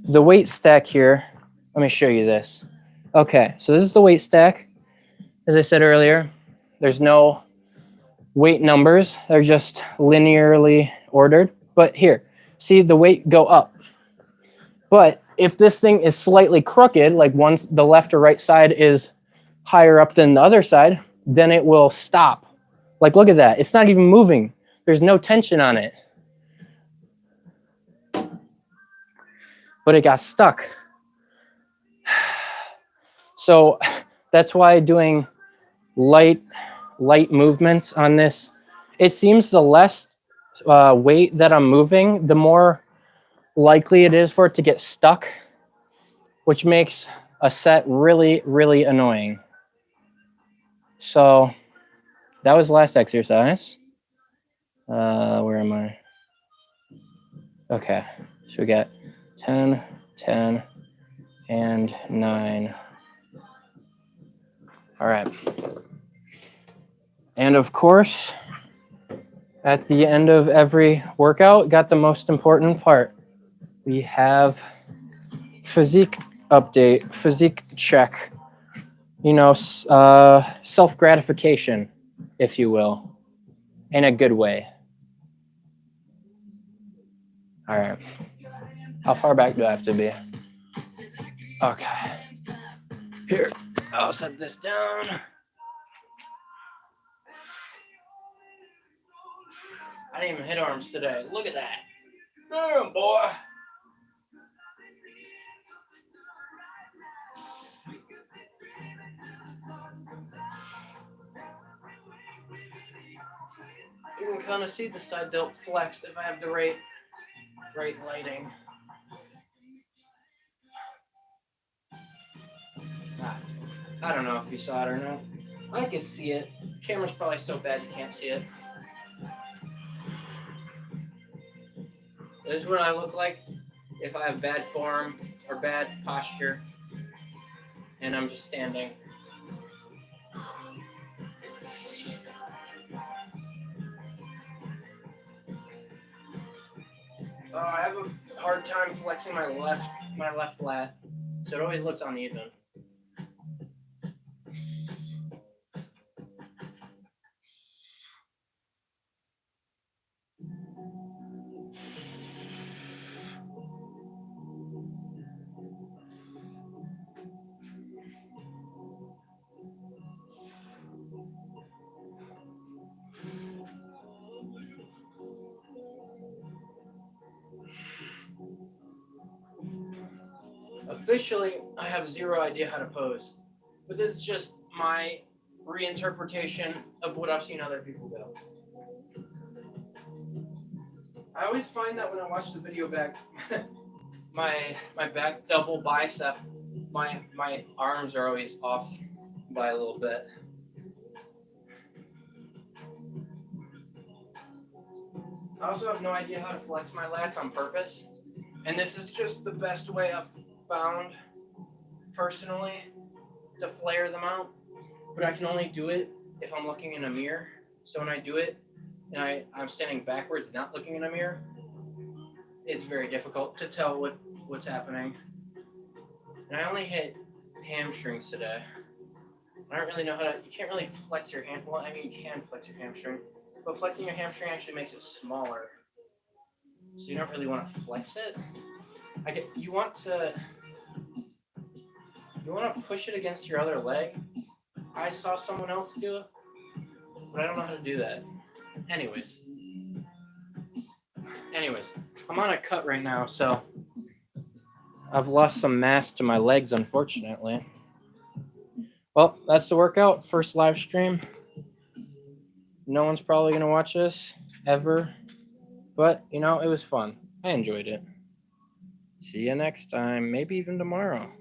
The weight stack here, let me show you this. Okay, so this is the weight stack. As I said earlier, there's no weight numbers. They're just linearly ordered. But here, see the weight go up. But if this thing is slightly crooked, like once the left or right side is higher up than the other side, then it will stop. Like, look at that. It's not even moving. There's no tension on it. But it got stuck. So that's why doing light movements on this, it seems the less weight that I'm moving, the more likely it is for it to get stuck, which makes a set really, really annoying. So that was last exercise. Where am I? Okay, so we got 10, 10, and 9. All right. And of course, at the end of every workout, got the most important part. We have physique update, physique check, you know, self-gratification, if you will, in a good way. All right. How far back do I have to be? Okay. Here, I'll set this down. I didn't even hit arms today. Look at that. Boom, boy. You can kind of see the side delt flex if I have the right lighting. I don't know if you saw it or not. I could see it. Camera's probably so bad you can't see it. This is what I look like if I have bad form or bad posture and I'm just standing. I have a hard time flexing my left lat, so it always looks uneven. Officially, I have zero idea how to pose, but this is just my reinterpretation of what I've seen other people do. I always find that when I watch the video back, my back double bicep, my arms are always off by a little bit. I also have no idea how to flex my lats on purpose, and this is just the best way I've found personally to flare them out. But I can only do it if I'm looking in a mirror. So when I do it and I'm standing backwards, not looking in a mirror, it's very difficult to tell what's happening. And I only hit hamstrings today. I don't really know how to. You can't really flex your hand. Well, I mean, you can flex your hamstring, but flexing your hamstring actually makes it smaller. So you don't really want to flex it. You want to push it against your other leg. I saw someone else do it, but I don't know how to do that. Anyways, I'm on a cut right now, so I've lost some mass to my legs, unfortunately. Well, that's the workout. First live stream. No one's probably going to watch this ever, but it was fun. I enjoyed it. See you next time, maybe even tomorrow.